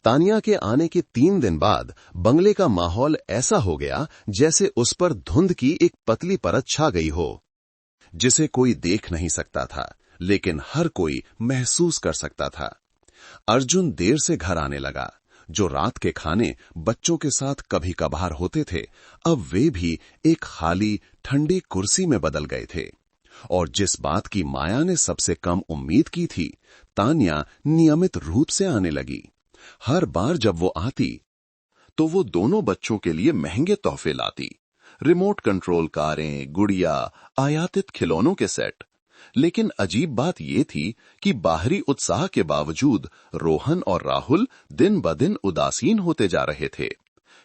तानिया के आने के 3 दिन बाद बंगले का माहौल ऐसा हो गया जैसे उस पर धुंध की एक पतली परत छा गई हो, जिसे कोई देख नहीं सकता था, लेकिन हर कोई महसूस कर सकता था। अर्जुन देर से घर आने लगा। जो रात के खाने बच्चों के साथ कभी कभार होते थे, अब वे भी एक खाली ठंडी कुर्सी में बदल गए थे। और जिस बात की माया ने सबसे कम उम्मीद की थी, तान्या नियमित रूप से आने लगी। हर बार जब वो आती तो वो दोनों बच्चों के लिए महंगे तोहफे लाती, रिमोट कंट्रोल कारें, गुड़िया, आयातित खिलौनों के सेट। लेकिन अजीब बात यह थी कि बाहरी उत्साह के बावजूद रोहन और राहुल दिन ब दिन उदासीन होते जा रहे थे।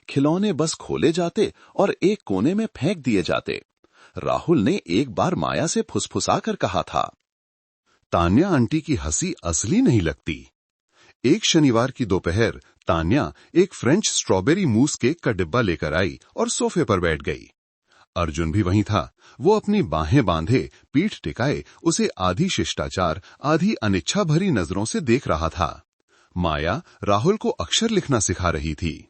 खिलौने बस खोले जाते और एक कोने में फेंक दिए जाते। राहुल ने एक बार माया से फुसफुसाकर कहा था, तान्या आंटी की हंसी असली नहीं लगती। एक शनिवार की दोपहर तान्या एक फ्रेंच स्ट्रॉबेरी मूस केक का डिब्बा लेकर आई और सोफे पर बैठ गई। अर्जुन भी वहीं था। वो अपनी बाहें बांधे, पीठ टिकाए, उसे आधी शिष्टाचार आधी अनिच्छा भरी नजरों से देख रहा था। माया राहुल को अक्षर लिखना सिखा रही थी,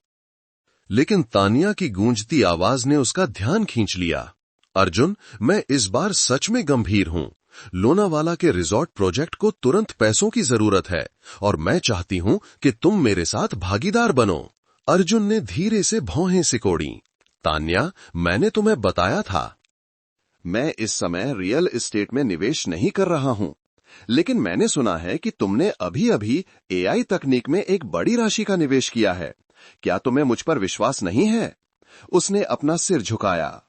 लेकिन तानिया की गूंजती आवाज ने उसका ध्यान खींच लिया। अर्जुन, मैं इस बार सच में गंभीर हूं। लोनावाला के रिजॉर्ट प्रोजेक्ट को तुरंत पैसों की जरूरत है और मैं चाहती हूं कि तुम मेरे साथ भागीदार बनो। अर्जुन ने धीरे से भौहें सिकोड़ी। तान्या, मैंने तुम्हें बताया था, मैं इस समय रियल एस्टेट में निवेश नहीं कर रहा हूं, लेकिन मैंने सुना है कि तुमने अभी-अभी एआई तकनीक में एक बड़ी राशि का निवेश किया है। क्या तुम्हें मुझ पर विश्वास नहीं है? उसने अपना सिर झुकाया।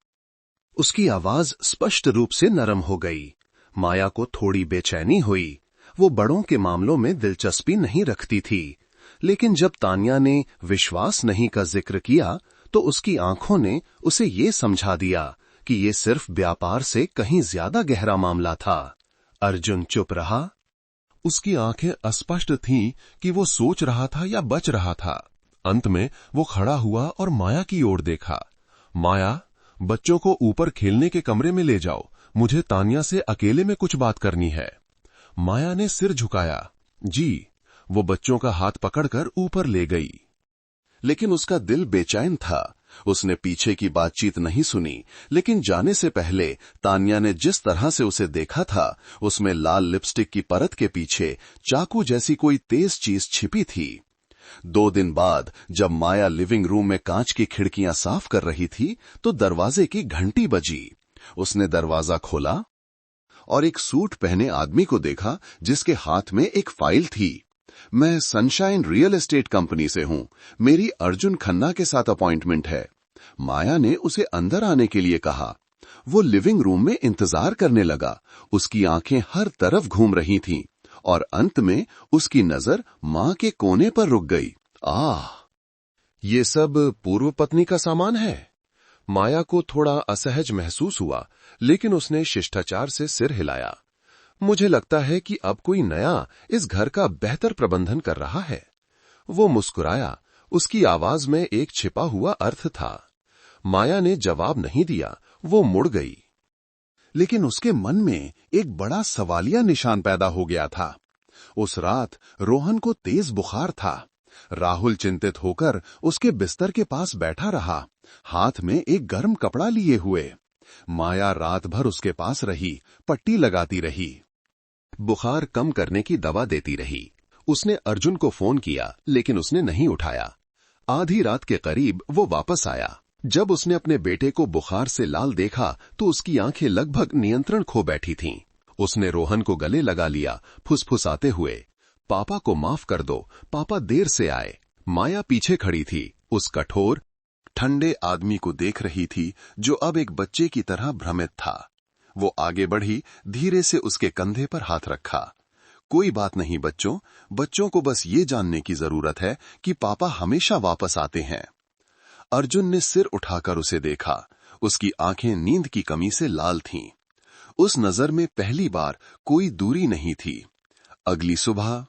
उसकी आवाज स्पष्ट रूप से नरम हो गई। माया को थोड़ी बेचैनी हुई। वो बड़ों के मामलों में दिलचस्पी नहीं रखती थी, लेकिन जब तान्या ने विश्वास नहीं का जिक्र किया तो उसकी आंखों ने उसे ये समझा दिया कि ये सिर्फ व्यापार से कहीं ज्यादा गहरा मामला था। अर्जुन चुप रहा। उसकी आंखें अस्पष्ट थीं कि वो सोच रहा था या बच रहा था। अंत में वो खड़ा हुआ और माया की ओर देखा। माया, बच्चों को ऊपर खेलने के कमरे में ले जाओ, मुझे तान्या से अकेले में कुछ बात करनी है। माया ने सिर झुकाया। जी। वो बच्चों का हाथ पकड़कर ऊपर ले गई, लेकिन उसका दिल बेचैन था। उसने पीछे की बातचीत नहीं सुनी, लेकिन जाने से पहले तान्या ने जिस तरह से उसे देखा था, उसमें लाल लिपस्टिक की परत के पीछे चाकू जैसी कोई तेज चीज छिपी थी। 2 दिन बाद जब माया लिविंग रूम में कांच की खिड़कियां साफ कर रही थी तो दरवाजे की घंटी बजी। उसने दरवाजा खोला और एक सूट पहने आदमी को देखा जिसके हाथ में एक फाइल थी। मैं सनशाइन रियल एस्टेट कंपनी से हूं, मेरी अर्जुन खन्ना के साथ अपॉइंटमेंट है। माया ने उसे अंदर आने के लिए कहा। वो लिविंग रूम में इंतजार करने लगा। उसकी आंखें हर तरफ घूम रही थीं और अंत में उसकी नजर मां के कोने पर रुक गई। आह, ये सब पूर्व पत्नी का सामान है। माया को थोड़ा असहज महसूस हुआ, लेकिन उसने शिष्टाचार से सिर हिलाया। मुझे लगता है कि अब कोई नया इस घर का बेहतर प्रबंधन कर रहा है। वो मुस्कुराया। उसकी आवाज में एक छिपा हुआ अर्थ था। माया ने जवाब नहीं दिया। वो मुड़ गई, लेकिन उसके मन में एक बड़ा सवालिया निशान पैदा हो गया था। उस रात रोहन को तेज बुखार था। राहुल चिंतित होकर उसके बिस्तर के पास बैठा रहा, हाथ में एक गर्म कपड़ा लिए हुए। माया रात भर उसके पास रही, पट्टी लगाती रही, बुखार कम करने की दवा देती रही। उसने अर्जुन को फोन किया, लेकिन उसने नहीं उठाया। आधी रात के करीब वो वापस आया। जब उसने अपने बेटे को बुखार से लाल देखा तो उसकी आंखें लगभग नियंत्रण खो बैठी थीं। उसने रोहन को गले लगा लिया, फुसफुसाते हुए, पापा को माफ कर दो, पापा देर से आए। माया पीछे खड़ी थी, उस कठोर ठंडे आदमी को देख रही थी जो अब एक बच्चे की तरह भ्रमित था। वो आगे बढ़ी, धीरे से उसके कंधे पर हाथ रखा। कोई बात नहीं बच्चों, बच्चों को बस ये जानने की जरूरत है कि पापा हमेशा वापस आते हैं। अर्जुन ने सिर उठाकर उसे देखा। उसकी आंखें नींद की कमी से लाल थीं। उस नजर में पहली बार कोई दूरी नहीं थी। अगली सुबह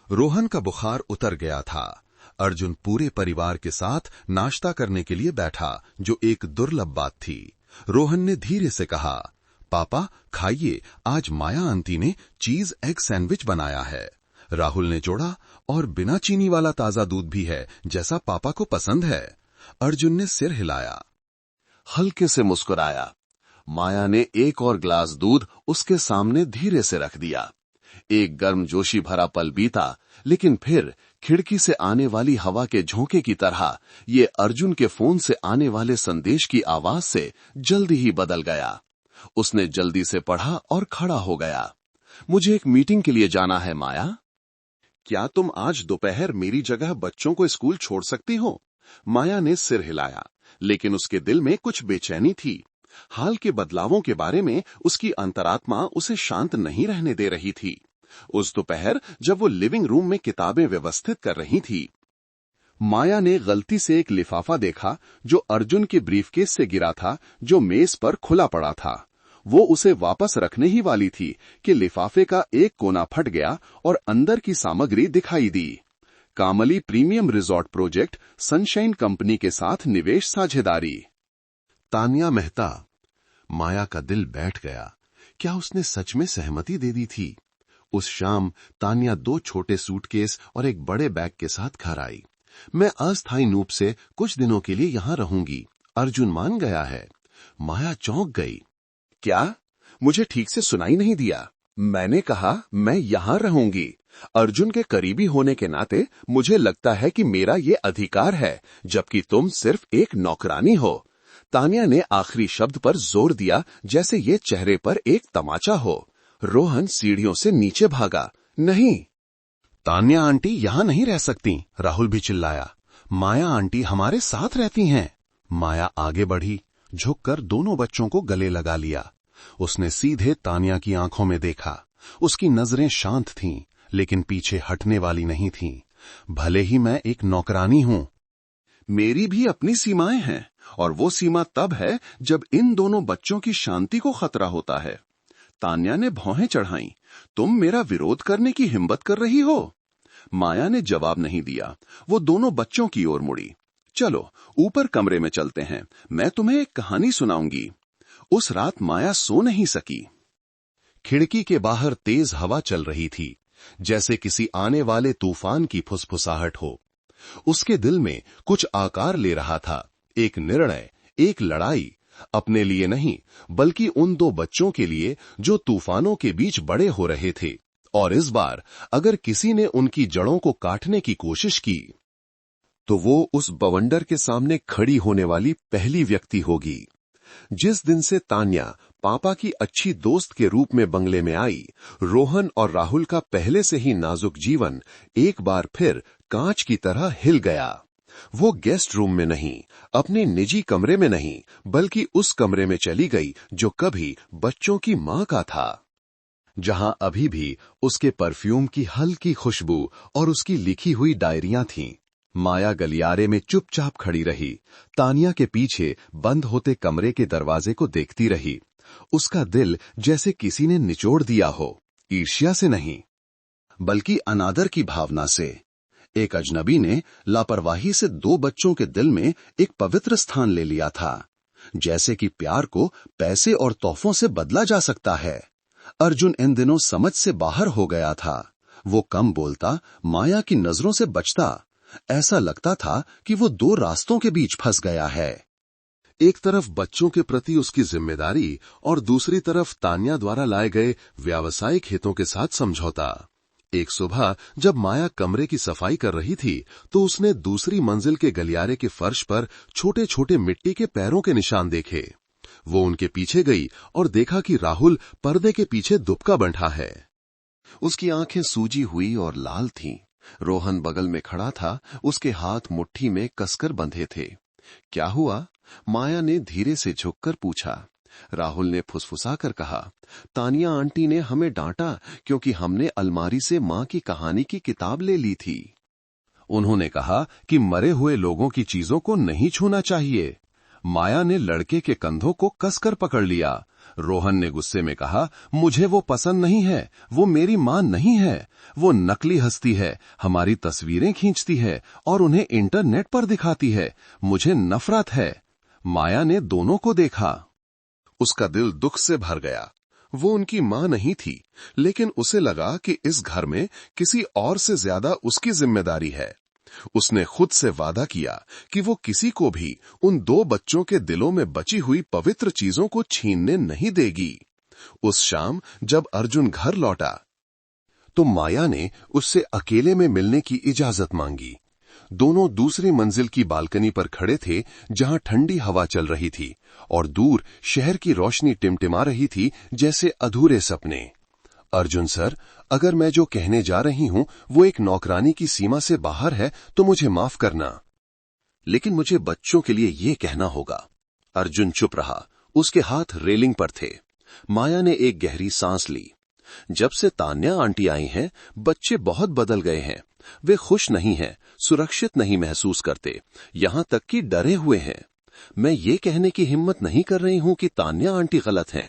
रोहन का बुखार उतर गया था। अर्जुन पूरे परिवार के साथ नाश्ता करने के लिए बैठा, जो एक दुर्लभ बात थी। रोहन ने धीरे से कहा, पापा खाइए, आज माया आंटी ने चीज एग सैंडविच बनाया है, राहुल ने जोड़ा, और बिना चीनी वाला ताजा दूध भी है, जैसा पापा को पसंद है। अर्जुन ने सिर हिलाया, हल्के से मुस्कुराया। माया ने एक और ग्लास दूध उसके सामने धीरे से रख दिया। एक गर्मजोशी भरा पल बीता, लेकिन फिर खिड़की से आने वाली हवा के झोंके की तरह ये अर्जुन के फोन से आने वाले संदेश की आवाज से जल्दी ही बदल गया। उसने जल्दी से पढ़ा और खड़ा हो गया। मुझे एक मीटिंग के लिए जाना है माया। क्या तुम आज दोपहर मेरी जगह बच्चों को स्कूल छोड़ सकती हो? माया ने सिर हिलाया, लेकिन उसके दिल में कुछ बेचैनी थी। हाल के बदलावों के बारे में उसकी अंतरात्मा उसे शांत नहीं रहने दे रही थी। उस दोपहर जब वो लिविंग रूम में किताबें व्यवस्थित कर रही थी, माया ने गलती से एक लिफाफा देखा जो अर्जुन के ब्रीफकेस से गिरा था, जो मेज पर खुला पड़ा था। वो उसे वापस रखने ही वाली थी कि लिफाफे का एक कोना फट गया और अंदर की सामग्री दिखाई दी। कामली premium resort project Sunshine company के साथ निवेश साझेदारी। तानिया मेहता। माया का दिल बैठ गया। क्या उसने सच में सहमति दे दी थी? उस शाम तानिया 2 छोटे सूटकेस और एक बड़े बैग के साथ घर आई। मैं अस्थायी रूप से कुछ दिनों के लिए यहां रहूंगी, अर्जुन मान गया है। माया चौंक गई। क्या? मुझे ठीक से सुनाई नहीं दिया। मैंने कहा मैं यहां रहूंगी। अर्जुन के करीबी होने के नाते मुझे लगता है कि मेरा ये अधिकार है, जबकि तुम सिर्फ एक नौकरानी हो। तानिया ने आखिरी शब्द पर जोर दिया, जैसे ये चेहरे पर एक तमाचा हो। रोहन सीढ़ियों से नीचे भागा। नहीं, तानिया आंटी यहां नहीं रह सकती, राहुल भी चिल्लाया। माया आंटी हमारे साथ रहती हैं। माया आगे बढ़ी, झुककर दोनों बच्चों को गले लगा लिया। उसने सीधे तानिया की आंखों में देखा। उसकी नजरें शांत थीं, लेकिन पीछे हटने वाली नहीं थीं। भले ही मैं एक नौकरानी हूं, मेरी भी अपनी सीमाएं हैं, और वो सीमा तब है जब इन दोनों बच्चों की शांति को खतरा होता है। तान्या ने भौहें चढ़ाईं। तुम मेरा विरोध करने की हिम्मत कर रही हो? माया ने जवाब नहीं दिया। वो दोनों बच्चों की ओर मुड़ी। चलो ऊपर कमरे में चलते हैं, मैं तुम्हें एक कहानी सुनाऊंगी। उस रात माया सो नहीं सकी। खिड़की के बाहर तेज हवा चल रही थी, जैसे किसी आने वाले तूफान की फुसफुसाहट हो। उसके दिल में कुछ आकार ले रहा था, एक निर्णय, एक लड़ाई, अपने लिए नहीं बल्कि उन 2 बच्चों के लिए जो तूफानों के बीच बड़े हो रहे थे। और इस बार अगर किसी ने उनकी जड़ों को काटने की कोशिश की, तो वो उस बवंडर के सामने खड़ी होने वाली पहली व्यक्ति होगी। जिस दिन से तान्या पापा की अच्छी दोस्त के रूप में बंगले में आई, रोहन और राहुल का पहले से ही नाजुक जीवन एक बार फिर कांच की तरह हिल गया। वो गेस्ट रूम में नहीं, अपने निजी कमरे में नहीं, बल्कि उस कमरे में चली गई जो कभी बच्चों की मां का था, जहां अभी भी उसके परफ्यूम की हल्की खुशबू और उसकी लिखी हुई डायरियां थीं। माया गलियारे में चुपचाप खड़ी रही, तानिया के पीछे बंद होते कमरे के दरवाजे को देखती रही। उसका दिल जैसे किसी ने निचोड़ दिया हो, ईर्ष्या से नहीं, बल्कि अनादर की भावना से। एक अजनबी ने लापरवाही से 2 बच्चों के दिल में एक पवित्र स्थान ले लिया था, जैसे कि प्यार को पैसे और तोहफों से बदला जा सकता है। अर्जुन इन दिनों समझ से बाहर हो गया था। वो कम बोलता, माया की नजरों से बचता। ऐसा लगता था कि वो 2 रास्तों के बीच फंस गया है। एक तरफ बच्चों के प्रति उसकी जिम्मेदारी और दूसरी तरफ तान्या द्वारा लाए गए व्यावसायिक हितों के साथ समझौता। एक सुबह जब माया कमरे की सफाई कर रही थी, तो उसने दूसरी मंजिल के गलियारे के फर्श पर छोटे छोटे मिट्टी के पैरों के निशान देखे। वो उनके पीछे गई और देखा कि राहुल पर्दे के पीछे दुबका बैठा है। उसकी आंखें सूजी हुई और लाल थीं। रोहन बगल में खड़ा था, उसके हाथ मुट्ठी में कसकर बंधे थे। क्या हुआ? माया ने धीरे से झुककर पूछा। राहुल ने फुसफुसाकर कहा, तानिया आंटी ने हमें डांटा क्योंकि हमने अलमारी से मां की कहानी की किताब ले ली थी। उन्होंने कहा कि मरे हुए लोगों की चीजों को नहीं छूना चाहिए। माया ने लड़के के कंधों को कसकर पकड़ लिया। रोहन ने गुस्से में कहा, मुझे वो पसंद नहीं है, वो मेरी मां नहीं है, वो नकली हस्ती है, हमारी तस्वीरें खींचती है और उन्हें इंटरनेट पर दिखाती है, मुझे नफरत है। माया ने दोनों को देखा। उसका दिल दुख से भर गया। वो उनकी मां नहीं थी, लेकिन उसे लगा कि इस घर में किसी और से ज्यादा उसकी जिम्मेदारी है। उसने खुद से वादा किया कि वो किसी को भी उन 2 बच्चों के दिलों में बची हुई पवित्र चीजों को छीनने नहीं देगी। उस शाम जब अर्जुन घर लौटा तो माया ने उससे अकेले में मिलने की इजाजत मांगी। दोनों दूसरी मंजिल की बालकनी पर खड़े थे, जहां ठंडी हवा चल रही थी और दूर शहर की रोशनी टिमटिमा रही थी जैसे अधूरे सपने। अर्जुन सर, अगर मैं जो कहने जा रही हूं वो एक नौकरानी की सीमा से बाहर है तो मुझे माफ करना, लेकिन मुझे बच्चों के लिए ये कहना होगा। अर्जुन चुप रहा। उसके हाथ रेलिंग पर थे। माया ने एक गहरी सांस ली। जब से तान्या आंटी आई हैं, बच्चे बहुत बदल गए हैं। वे खुश नहीं हैं, सुरक्षित नहीं महसूस करते, यहां तक कि डरे हुए हैं। मैं ये कहने की हिम्मत नहीं कर रही हूं कि तान्या आंटी गलत हैं,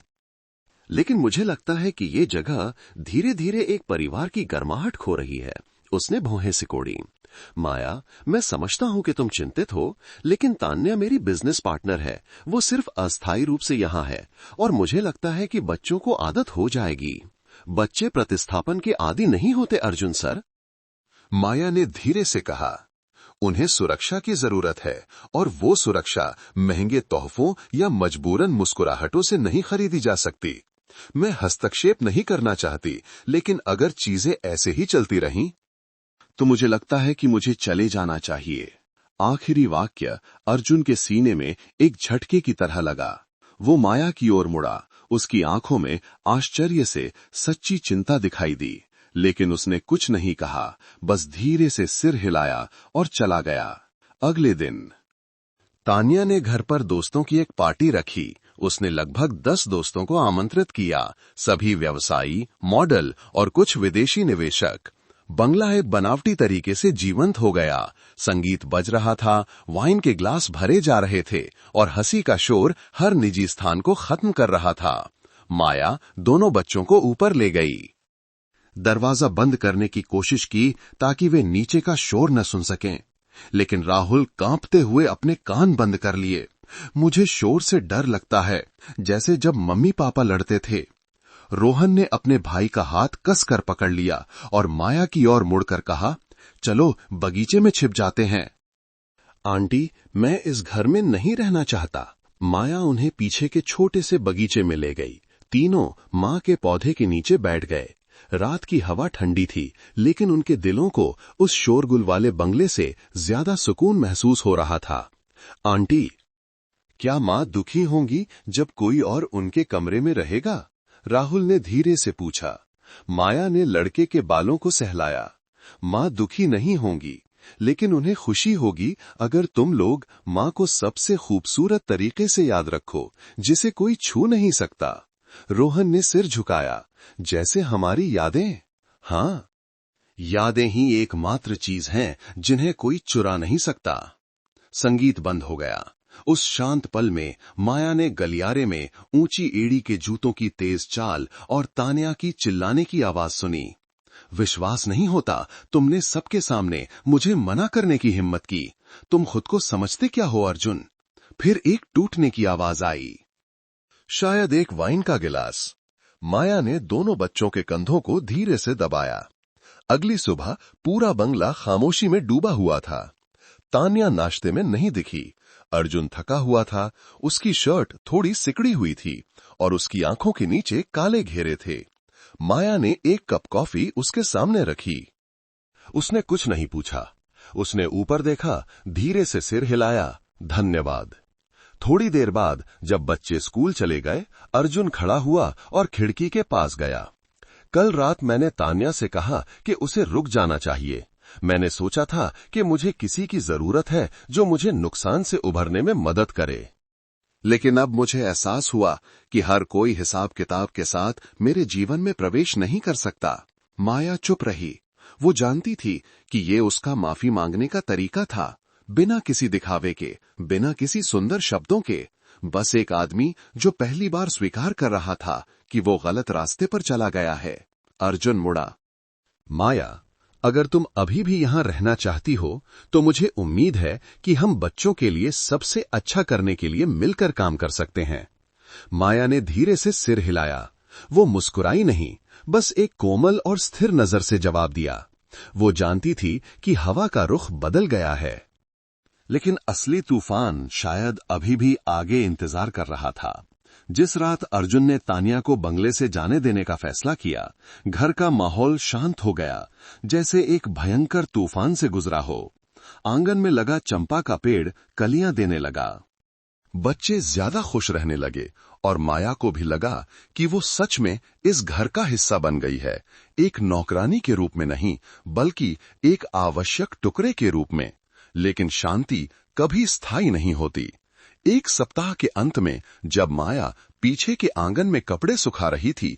लेकिन मुझे लगता है कि ये जगह धीरे धीरे एक परिवार की गर्माहट खो रही है। उसने भौहें सिकोड़ी। माया, मैं समझता हूं कि तुम चिंतित हो, लेकिन तान्या मेरी बिजनेस पार्टनर है। वो सिर्फ अस्थायी रूप से यहां है और मुझे लगता है कि बच्चों को आदत हो जाएगी। बच्चे प्रतिस्थापन के आदी नहीं होते अर्जुन सर। माया ने धीरे से कहा, उन्हें सुरक्षा की जरूरत है और वो सुरक्षा महंगे तोहफों या मजबूरन मुस्कुराहटों से नहीं खरीदी जा सकती। मैं हस्तक्षेप नहीं करना चाहती, लेकिन अगर चीजें ऐसे ही चलती रहीं तो मुझे लगता है कि मुझे चले जाना चाहिए। आखिरी वाक्य अर्जुन के सीने में एक झटके की तरह लगा। वो माया की ओर मुड़ा। उसकी आंखों में आश्चर्य से सच्ची चिंता दिखाई दी, लेकिन उसने कुछ नहीं कहा, बस धीरे से सिर हिलाया और चला गया। अगले दिन तान्या ने घर पर दोस्तों की एक पार्टी रखी। उसने लगभग 10 दोस्तों को आमंत्रित किया, सभी व्यवसायी, मॉडल और कुछ विदेशी निवेशक। बंगला एक बनावटी तरीके से जीवंत हो गया। संगीत बज रहा था, वाइन के ग्लास भरे जा रहे थे और हंसी का शोर हर निजी स्थान को खत्म कर रहा था। माया दोनों बच्चों को ऊपर ले गई। दरवाजा बंद करने की कोशिश की ताकि वे नीचे का शोर न सुन सकें, लेकिन राहुल कांपते हुए अपने कान बंद कर लिए। मुझे शोर से डर लगता है, जैसे जब मम्मी पापा लड़ते थे। रोहन ने अपने भाई का हाथ कसकर पकड़ लिया और माया की ओर मुड़कर कहा, चलो बगीचे में छिप जाते हैं। आंटी, मैं इस घर में नहीं रहना चाहता। माया उन्हें पीछे के छोटे से बगीचे में ले गई। तीनों मां के पौधे के नीचे बैठ गए। रात की हवा ठंडी थी, लेकिन उनके दिलों को उस शोरगुल वाले बंगले से ज्यादा सुकून महसूस हो रहा था। आंटी, क्या मां दुखी होंगी जब कोई और उनके कमरे में रहेगा? राहुल ने धीरे से पूछा। माया ने लड़के के बालों को सहलाया। मां दुखी नहीं होंगी, लेकिन उन्हें खुशी होगी अगर तुम लोग मां को सबसे खूबसूरत तरीके से याद रखो, जिसे कोई छू नहीं सकता। रोहन ने सिर झुकाया, जैसे हमारी यादें। हाँ, यादें ही एकमात्र चीज हैं जिन्हें कोई चुरा नहीं सकता। संगीत बंद हो गया। उस शांत पल में माया ने गलियारे में ऊंची एड़ी के जूतों की तेज चाल और तान्या की चिल्लाने की आवाज सुनी। विश्वास नहीं होता, तुमने सबके सामने मुझे मना करने की हिम्मत की। तुम खुद को समझते क्या हो अर्जुन? फिर एक टूटने की आवाज आई, शायद एक वाइन का गिलास। माया ने दोनों बच्चों के कंधों को धीरे से दबाया। अगली सुबह पूरा बंगला खामोशी में डूबा हुआ था। तान्या नाश्ते में नहीं दिखी। अर्जुन थका हुआ था। उसकी शर्ट थोड़ी सिकड़ी हुई थी और उसकी आंखों के नीचे काले घेरे थे। माया ने एक कप कॉफी उसके सामने रखी। उसने कुछ नहीं पूछा। उसने ऊपर देखा, धीरे से सिर हिलाया, धन्यवाद। थोड़ी देर बाद जब बच्चे स्कूल चले गए, अर्जुन खड़ा हुआ और खिड़की के पास गया। कल रात मैंने तान्या से कहा कि उसे रुक जाना चाहिए। मैंने सोचा था कि मुझे किसी की जरूरत है जो मुझे नुकसान से उभरने में मदद करे, लेकिन अब मुझे एहसास हुआ कि हर कोई हिसाब किताब के साथ मेरे जीवन में प्रवेश नहीं कर सकता। माया चुप रही। वो जानती थी कि ये उसका माफी मांगने का तरीका था, बिना किसी दिखावे के, बिना किसी सुंदर शब्दों के। बस एक आदमी जो पहली बार स्वीकार कर रहा था कि वो गलत रास्ते पर चला गया है। अर्जुन मुड़ा। माया, अगर तुम अभी भी यहां रहना चाहती हो तो मुझे उम्मीद है कि हम बच्चों के लिए सबसे अच्छा करने के लिए मिलकर काम कर सकते हैं। माया ने धीरे से सिर हिलाया। वो मुस्कुराई नहीं, बस एक कोमल और स्थिर नजर से जवाब दिया। वो जानती थी कि हवा का रुख बदल गया है। लेकिन असली तूफान शायद अभी भी आगे इंतजार कर रहा था। जिस रात अर्जुन ने तानिया को बंगले से जाने देने का फैसला किया, घर का माहौल शांत हो गया, जैसे एक भयंकर तूफान से गुजरा हो। आंगन में लगा चंपा का पेड़ कलियां देने लगा। बच्चे ज्यादा खुश रहने लगे और माया को भी लगा कि वो सच में इस घर का हिस्सा बन गई है, एक नौकरानी के रूप में नहीं, बल्कि एक आवश्यक टुकड़े के रूप में। लेकिन शांति कभी स्थायी नहीं होती। एक सप्ताह के अंत में जब माया पीछे के आंगन में कपड़े सुखा रही थी,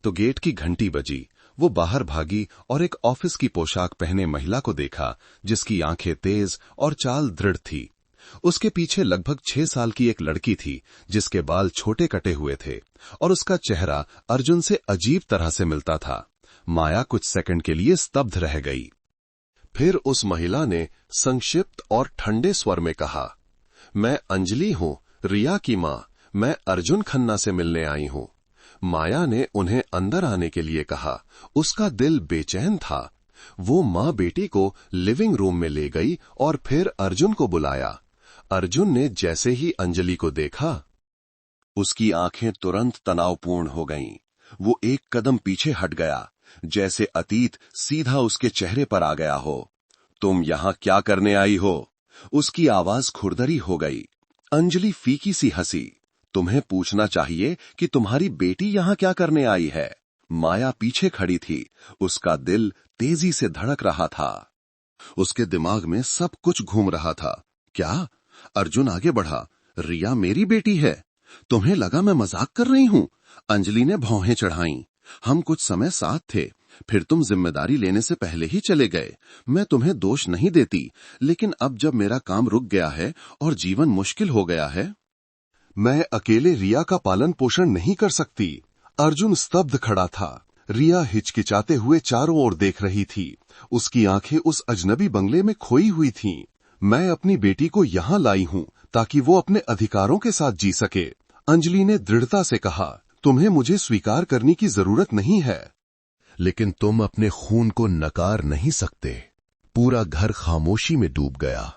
तो गेट की घंटी बजी। वो बाहर भागी और एक ऑफिस की पोशाक पहने महिला को देखा, जिसकी आंखें तेज और चाल दृढ़ थी। उसके पीछे लगभग 6 साल की एक लड़की थी, जिसके बाल छोटे कटे हुए थे और उसका चेहरा अर्जुन से अजीब तरह से मिलता था। माया कुछ सेकंड के लिए स्तब्ध रह गई। फिर उस महिला ने संक्षिप्त और ठंडे स्वर में कहा, मैं अंजलि हूं, रिया की मां। मैं अर्जुन खन्ना से मिलने आई हूं। माया ने उन्हें अंदर आने के लिए कहा। उसका दिल बेचैन था। वो मां बेटी को लिविंग रूम में ले गई और फिर अर्जुन को बुलाया। अर्जुन ने जैसे ही अंजलि को देखा, उसकी आंखें तुरंत तनावपूर्ण हो गईं। वो एक कदम पीछे हट गया, जैसे अतीत सीधा उसके चेहरे पर आ गया हो। तुम यहां क्या करने आई हो? उसकी आवाज खुरदरी हो गई। अंजलि फीकी सी हंसी। तुम्हें पूछना चाहिए कि तुम्हारी बेटी यहां क्या करने आई है। माया पीछे खड़ी थी। उसका दिल तेजी से धड़क रहा था। उसके दिमाग में सब कुछ घूम रहा था। क्या? अर्जुन आगे बढ़ा। रिया मेरी बेटी है। तुम्हें लगा मैं मजाक कर रही हूं? अंजलि ने भौहें चढ़ाईं। हम कुछ समय साथ थे, फिर तुम जिम्मेदारी लेने से पहले ही चले गए। मैं तुम्हें दोष नहीं देती, लेकिन अब जब मेरा काम रुक गया है और जीवन मुश्किल हो गया है, मैं अकेले रिया का पालन पोषण नहीं कर सकती। अर्जुन स्तब्ध खड़ा था। रिया हिचकिचाते हुए चारों ओर देख रही थी। उसकी आंखें उस अजनबी बंगले में खोई हुई थीं। मैं अपनी बेटी को यहां लाई हूं ताकि वो अपने अधिकारों के साथ जी सके, अंजलि ने दृढ़ता से कहा। तुम्हें मुझे स्वीकार करने की जरूरत नहीं है, लेकिन तुम अपने खून को नकार नहीं सकते। पूरा घर खामोशी में डूब गया।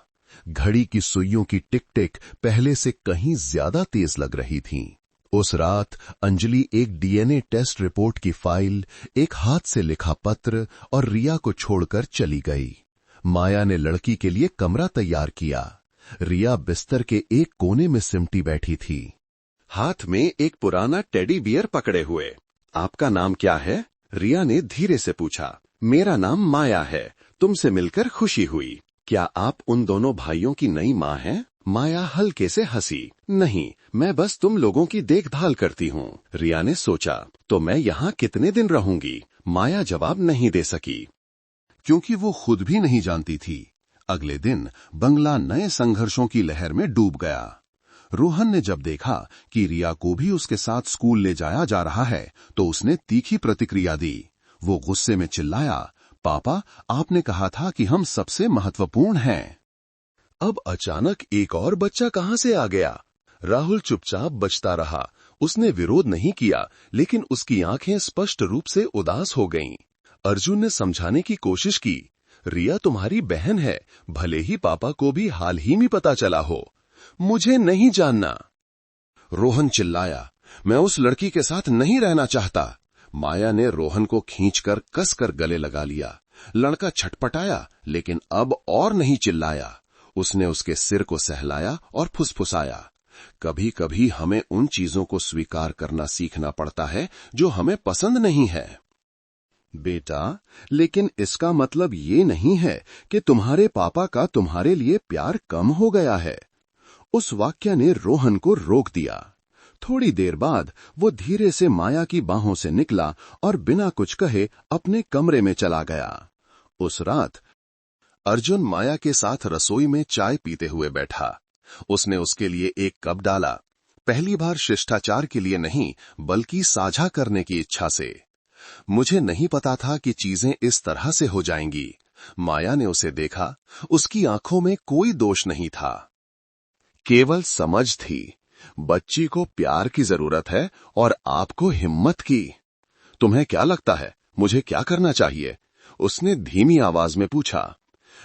घड़ी की सुइयों की टिक टिक पहले से कहीं ज्यादा तेज लग रही थीं। उस रात अंजलि एक डीएनए टेस्ट रिपोर्ट की फाइल, एक हाथ से लिखा पत्र और रिया को छोड़कर चली गई। माया ने लड़की के लिए कमरा तैयार किया। रिया बिस्तर के एक कोने में सिमटी बैठी थी, हाथ में एक पुराना टेडी बियर पकड़े हुए। आपका नाम क्या है? रिया ने धीरे से पूछा। मेरा नाम माया है। तुमसे मिलकर खुशी हुई। क्या आप उन दोनों भाइयों की नई मां हैं? माया हल्के से हंसी। नहीं, मैं बस तुम लोगों की देखभाल करती हूँ। रिया ने सोचा, तो मैं यहाँ कितने दिन रहूंगी? माया जवाब नहीं दे सकी, क्योंकि वो खुद भी नहीं जानती थी। अगले दिन बंगला नए संघर्षों की लहर में डूब गया। रोहन ने जब देखा कि रिया को भी उसके साथ स्कूल ले जाया जा रहा है, तो उसने तीखी प्रतिक्रिया दी। वो गुस्से में चिल्लाया, पापा, आपने कहा था कि हम सबसे महत्वपूर्ण हैं। अब अचानक एक और बच्चा कहां से आ गया? राहुल चुपचाप बचता रहा। उसने विरोध नहीं किया, लेकिन उसकी आंखें स्पष्ट रूप से उदास हो गईं। अर्जुन ने समझाने की कोशिश की, रिया तुम्हारी बहन है, भले ही पापा को भी हाल ही में पता चला हो। मुझे नहीं जानना, रोहन चिल्लाया। मैं उस लड़की के साथ नहीं रहना चाहता। माया ने रोहन को खींचकर कसकर गले लगा लिया। लड़का छटपटाया, लेकिन अब और नहीं चिल्लाया। उसने उसके सिर को सहलाया और फुसफुसाया। कभी कभी हमें उन चीजों को स्वीकार करना सीखना पड़ता है जो हमें पसंद नहीं है, बेटा, लेकिन इसका मतलब ये नहीं है कि तुम्हारे पापा का तुम्हारे लिए प्यार कम हो गया है। उस वाक्य ने रोहन को रोक दिया। थोड़ी देर बाद वो धीरे से माया की बाहों से निकला और बिना कुछ कहे अपने कमरे में चला गया। उस रात अर्जुन माया के साथ रसोई में चाय पीते हुए बैठा। उसने उसके लिए एक कप डाला, पहली बार शिष्टाचार के लिए नहीं, बल्कि साझा करने की इच्छा से। मुझे नहीं पता था कि चीजें इस तरह से हो जाएंगी। माया ने उसे देखा। उसकी आंखों में कोई दोष नहीं था, केवल समझ थी। बच्ची को प्यार की जरूरत है और आपको हिम्मत की। तुम्हें क्या लगता है मुझे क्या करना चाहिए? उसने धीमी आवाज में पूछा।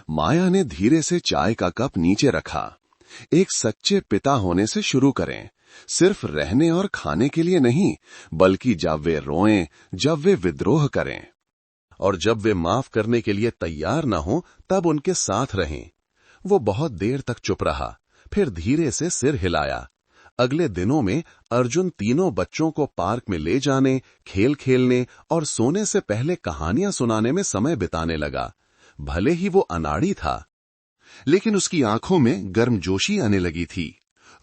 माया ने धीरे से चाय का कप नीचे रखा। एक सच्चे पिता होने से शुरू करें, सिर्फ रहने और खाने के लिए नहीं, बल्कि जब वे रोएं, जब वे विद्रोह करें और जब वे माफ करने के लिए तैयार न हो तब उनके साथ रहें। वो बहुत देर तक चुप रहा, फिर धीरे से सिर हिलाया। अगले दिनों में अर्जुन तीनों बच्चों को पार्क में ले जाने, खेल खेलने और सोने से पहले कहानियां सुनाने में समय बिताने लगा। भले ही वो अनाड़ी था, लेकिन उसकी आंखों में गर्मजोशी आने लगी थी।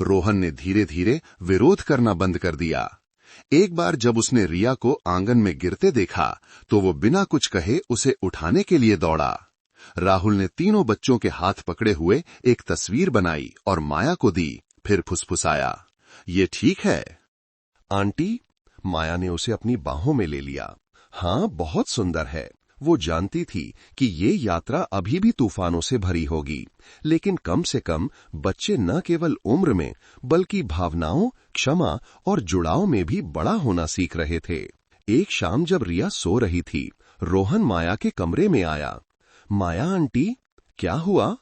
रोहन ने धीरे धीरे विरोध करना बंद कर दिया। एक बार जब उसने रिया को आंगन में गिरते देखा तो वो बिना कुछ कहे उसे उठाने के लिए दौड़ा। राहुल ने तीनों बच्चों के हाथ पकड़े हुए एक तस्वीर बनाई और माया को दी, फिर फुसफुसाया, ये ठीक है आंटी? माया ने उसे अपनी बाहों में ले लिया। हाँ, बहुत सुंदर है। वो जानती थी कि ये यात्रा अभी भी तूफानों से भरी होगी, लेकिन कम से कम बच्चे न केवल उम्र में बल्कि भावनाओं, क्षमा और जुड़ाव में भी बड़ा होना सीख रहे थे। एक शाम जब रिया सो रही थी, रोहन माया के कमरे में आया। माया आंटी, क्या हुआ?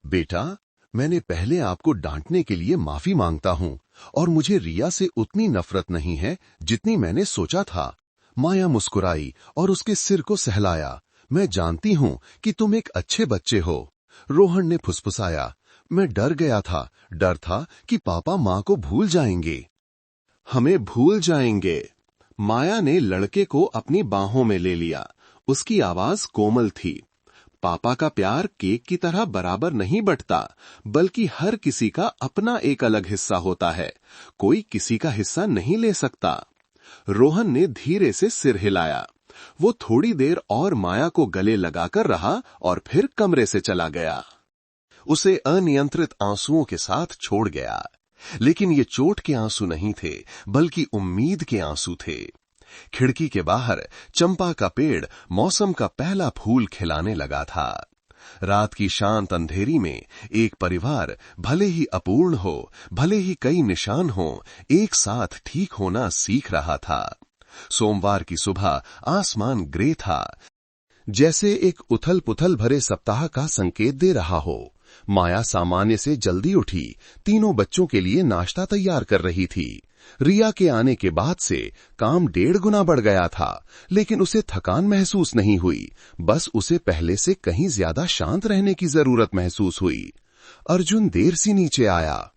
बेटा, मैंने पहले आपको डांटने के लिए माफी मांगता हूं और मुझे रिया से उतनी नफरत नहीं है जितनी मैंने सोचा था। माया मुस्कुराई और उसके सिर को सहलाया। मैं जानती हूं कि तुम एक अच्छे बच्चे हो। रोहन ने फुसफुसाया, मैं डर गया था, डर था कि पापा मां को भूल जाएंगे। हमें भूल जाएंगे। माया ने लड़के को अपनी बाहों में ले लिया। उसकी आवाज कोमल थी। पापा का प्यार केक की तरह बराबर नहीं बंटता, बल्कि हर किसी का अपना एक अलग हिस्सा होता है। कोई किसी का हिस्सा नहीं ले सकता। रोहन ने धीरे से सिर हिलाया। वो थोड़ी देर और माया को गले लगाकर रहा और फिर कमरे से चला गया। उसे अनियंत्रित आंसुओं के साथ छोड़ गया, लेकिन ये चोट के आंसू नहीं थे, बल्कि उम्मीद के आंसू थे। खिड़की के बाहर चंपा का पेड़ मौसम का पहला फूल खिलाने लगा था। रात की शांत अंधेरी में एक परिवार, भले ही अपूर्ण हो, भले ही कई निशान हो, एक साथ ठीक होना सीख रहा था। सोमवार की सुबह आसमान ग्रे था, जैसे एक उथल पुथल भरे सप्ताह का संकेत दे रहा हो। माया सामान्य से जल्दी उठी, तीनों बच्चों के लिए नाश्ता तैयार कर रही थी। रिया के आने के बाद से काम 1.5 गुना बढ़ गया था, लेकिन उसे थकान महसूस नहीं हुई। बस उसे पहले से कहीं ज्यादा शांत रहने की जरूरत महसूस हुई। अर्जुन देर से नीचे आया।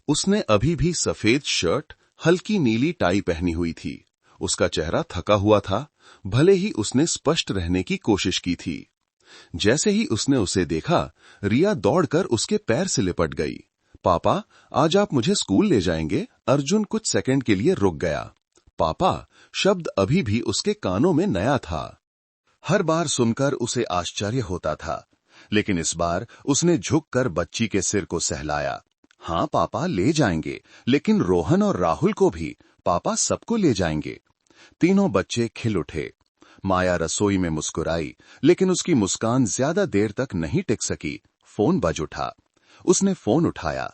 उसने अभी भी सफेद शर्ट, हल्की नीली टाई पहनी हुई थी। उसका चेहरा थका हुआ था, भले ही उसने स्पष्ट रहने की कोशिश की थी। जैसे ही उसने उसे देखा, रिया दौड़कर उसके पैर से लिपट गई। पापा, आज आप मुझे स्कूल ले जाएंगे? अर्जुन कुछ सेकंड के लिए रुक गया। पापा शब्द अभी भी उसके कानों में नया था। हर बार सुनकर उसे आश्चर्य होता था, लेकिन इस बार उसने झुककर बच्ची के सिर को सहलाया। हाँ पापा, ले जाएंगे, लेकिन रोहन और राहुल को भी। पापा सबको ले जाएंगे। तीनों बच्चे खिल उठे। माया रसोई में मुस्कुराई, लेकिन उसकी मुस्कान ज्यादा देर तक नहीं टिक सकी। फोन बज उठा। उसने फोन उठाया।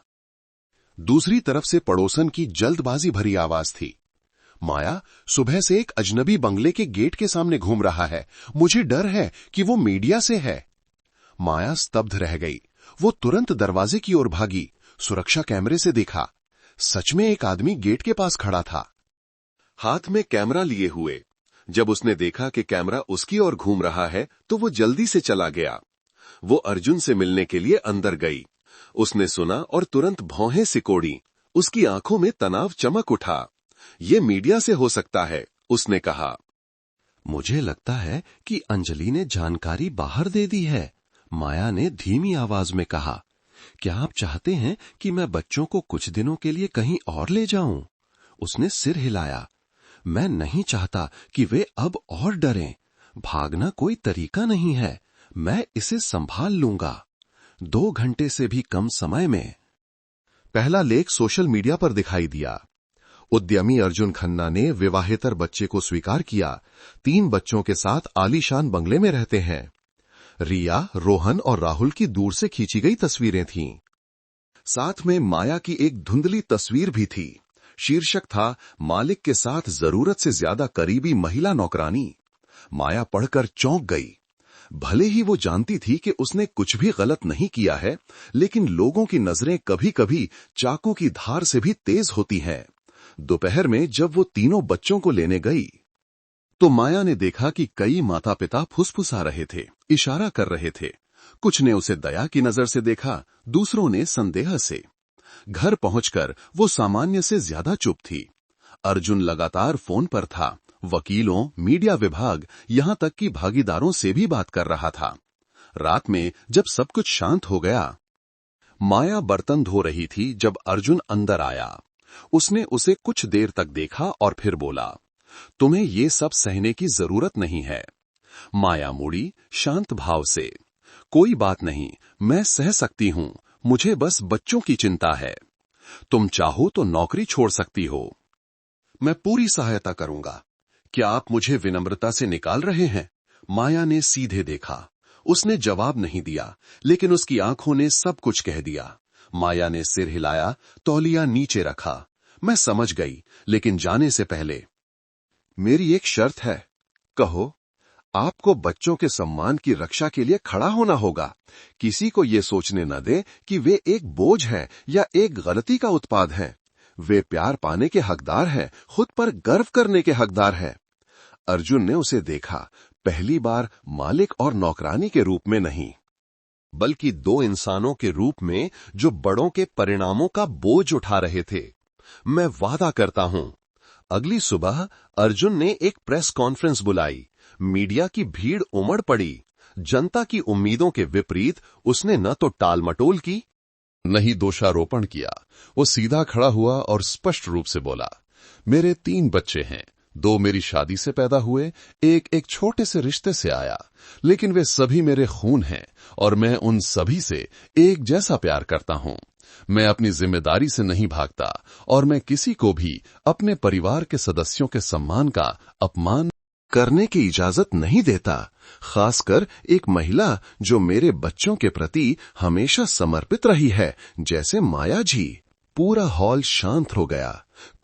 दूसरी तरफ से पड़ोसन की जल्दबाजी भरी आवाज थी। माया, सुबह से एक अजनबी बंगले के गेट के सामने घूम रहा है। मुझे डर है कि वो मीडिया से है। माया स्तब्ध रह गई। वो तुरंत दरवाजे की ओर भागी। सुरक्षा कैमरे से देखा, सच में एक आदमी गेट के पास खड़ा था, हाथ में कैमरा लिए हुए। जब उसने देखा कि कैमरा उसकी ओर घूम रहा है, तो वो जल्दी से चला गया। वो अर्जुन से मिलने के लिए अंदर गई। उसने सुना और तुरंत भौहें सिकोड़ी। उसकी आंखों में तनाव चमक उठा। ये मीडिया से हो सकता है, उसने कहा। मुझे लगता है कि अंजलि ने जानकारी बाहर दे दी है, माया ने धीमी आवाज में कहा। क्या आप चाहते हैं कि मैं बच्चों को कुछ दिनों के लिए कहीं और ले जाऊं? उसने सिर हिलाया। मैं नहीं चाहता कि वे अब और डरें। भागना कोई तरीका नहीं है। मैं इसे संभाल लूंगा। 2 घंटे से भी कम समय में। पहला लेख सोशल मीडिया पर दिखाई दिया। उद्यमी अर्जुन खन्ना ने विवाहेतर बच्चे को स्वीकार किया। 3 बच्चों के साथ आलीशान बंगले में रहते हैं। रिया, रोहन और राहुल की दूर से खींची गई तस्वीरें थीं। साथ में माया की एक धुंधली तस्वीर भी थी। शीर्षक था, मालिक के साथ जरूरत से ज्यादा करीबी महिला नौकरानी। माया पढ़कर चौंक गई। भले ही वो जानती थी कि उसने कुछ भी गलत नहीं किया है, लेकिन लोगों की नजरें कभी कभी चाकू की धार से भी तेज होती हैं। दोपहर में जब वो तीनों बच्चों को लेने गई तो माया ने देखा कि कई माता पिता फुसफुसा रहे थे, इशारा कर रहे थे। कुछ ने उसे दया की नजर से देखा, दूसरों ने संदेह से। घर पहुंचकर वो सामान्य से ज्यादा चुप थी। अर्जुन लगातार फोन पर था, वकीलों, मीडिया विभाग, यहां तक कि भागीदारों से भी बात कर रहा था। रात में जब सब कुछ शांत हो गया, माया बर्तन धो रही थी जब अर्जुन अंदर आया। उसने उसे कुछ देर तक देखा और फिर बोला, तुम्हें ये सब सहने की जरूरत नहीं है। माया मुड़ी शांत भाव से, कोई बात नहीं, मैं सह सकती हूं, मुझे बस बच्चों की चिंता है। तुम चाहो तो नौकरी छोड़ सकती हो, मैं पूरी सहायता करूंगा। क्या आप मुझे विनम्रता से निकाल रहे हैं? माया ने सीधे देखा। उसने जवाब नहीं दिया, लेकिन उसकी आंखों ने सब कुछ कह दिया। माया ने सिर हिलाया, तौलिया नीचे रखा। मैं समझ गई, लेकिन जाने से पहले मेरी एक शर्त है। कहो। आपको बच्चों के सम्मान की रक्षा के लिए खड़ा होना होगा। किसी को ये सोचने न दें कि वे एक बोझ हैं या एक गलती का उत्पाद हैं। वे प्यार पाने के हकदार हैं, खुद पर गर्व करने के हकदार हैं। अर्जुन ने उसे देखा, पहली बार मालिक और नौकरानी के रूप में नहीं, बल्कि दो इंसानों के रूप में जो बड़ों के परिणामों का बोझ उठा रहे थे। मैं वादा करता हूं। अगली सुबह अर्जुन ने एक प्रेस कॉन्फ्रेंस बुलाई। मीडिया की भीड़ उमड़ पड़ी। जनता की उम्मीदों के विपरीत उसने न तो टालमटोल की, न ही दोषारोपण किया। वो सीधा खड़ा हुआ और स्पष्ट रूप से बोला, मेरे 3 बच्चे हैं, 2 मेरी शादी से पैदा हुए, एक छोटे से रिश्ते से आया, लेकिन वे सभी मेरे खून हैं और मैं उन सभी से एक जैसा प्यार करता हूं। मैं अपनी जिम्मेदारी से नहीं भागता और मैं किसी को भी अपने परिवार के सदस्यों के सम्मान का अपमान करने की इजाजत नहीं देता, खासकर एक महिला जो मेरे बच्चों के प्रति हमेशा समर्पित रही है, जैसे माया जी। पूरा हॉल शांत हो गया।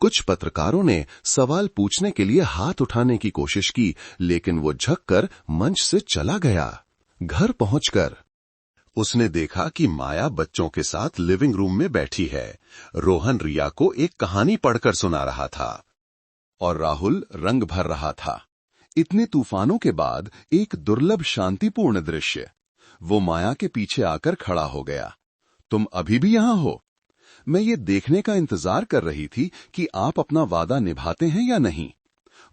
कुछ पत्रकारों ने सवाल पूछने के लिए हाथ उठाने की कोशिश की, लेकिन वो झुककर मंच से चला गया। घर पहुंचकर उसने देखा कि माया बच्चों के साथ लिविंग रूम में बैठी है। रोहन रिया को एक कहानी पढ़कर सुना रहा था और राहुल रंग भर रहा था। इतने तूफानों के बाद एक दुर्लभ शांतिपूर्ण दृश्य। वो माया के पीछे आकर खड़ा हो गया। तुम अभी भी यहां हो? मैं ये देखने का इंतजार कर रही थी कि आप अपना वादा निभाते हैं या नहीं।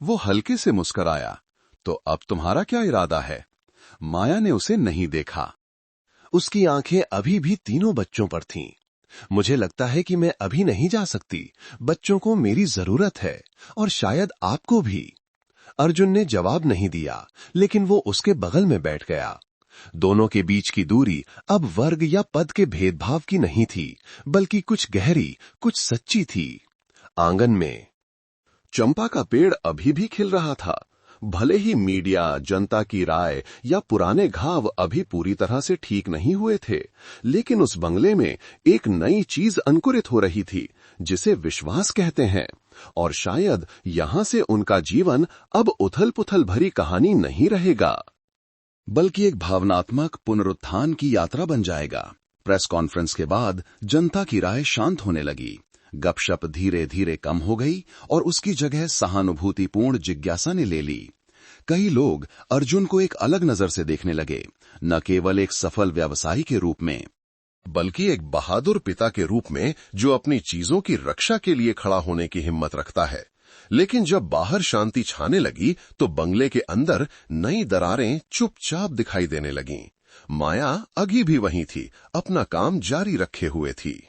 वो हल्के से मुस्कुराया। तो अब तुम्हारा क्या इरादा है? माया ने उसे नहीं देखा। उसकी आंखें अभी भी तीनों बच्चों पर थीं। मुझे लगता है कि मैं अभी नहीं जा सकती। बच्चों को मेरी जरूरत है और शायद आपको भी। अर्जुन ने जवाब नहीं दिया, लेकिन वो उसके बगल में बैठ गया। दोनों के बीच की दूरी अब वर्ग या पद के भेदभाव की नहीं थी, बल्कि कुछ गहरी, कुछ सच्ची थी। आंगन में चंपा का पेड़ अभी भी खिल रहा था। भले ही मीडिया, जनता की राय या पुराने घाव अभी पूरी तरह से ठीक नहीं हुए थे, लेकिन उस बंगले में एक नई चीज अंकुरित हो रही थी, जिसे विश्वास कहते हैं। और शायद यहां से उनका जीवन अब उथल-पुथल भरी कहानी नहीं रहेगा, बल्कि एक भावनात्मक पुनरुत्थान की यात्रा बन जाएगा। प्रेस कॉन्फ्रेंस के बाद जनता की राय शांत होने लगी। गपशप धीरे धीरे कम हो गई और उसकी जगह सहानुभूतिपूर्ण जिज्ञासा ने ले ली। कई लोग अर्जुन को एक अलग नजर से देखने लगे, न केवल एक सफल व्यवसायी के रूप में, बल्कि एक बहादुर पिता के रूप में जो अपनी चीजों की रक्षा के लिए खड़ा होने की हिम्मत रखता है। लेकिन जब बाहर शांति छाने लगी तो बंगले के अंदर नई दरारें चुपचाप दिखाई देने लगीं। माया अभी भी वहीं थी, अपना काम जारी रखे हुए थी,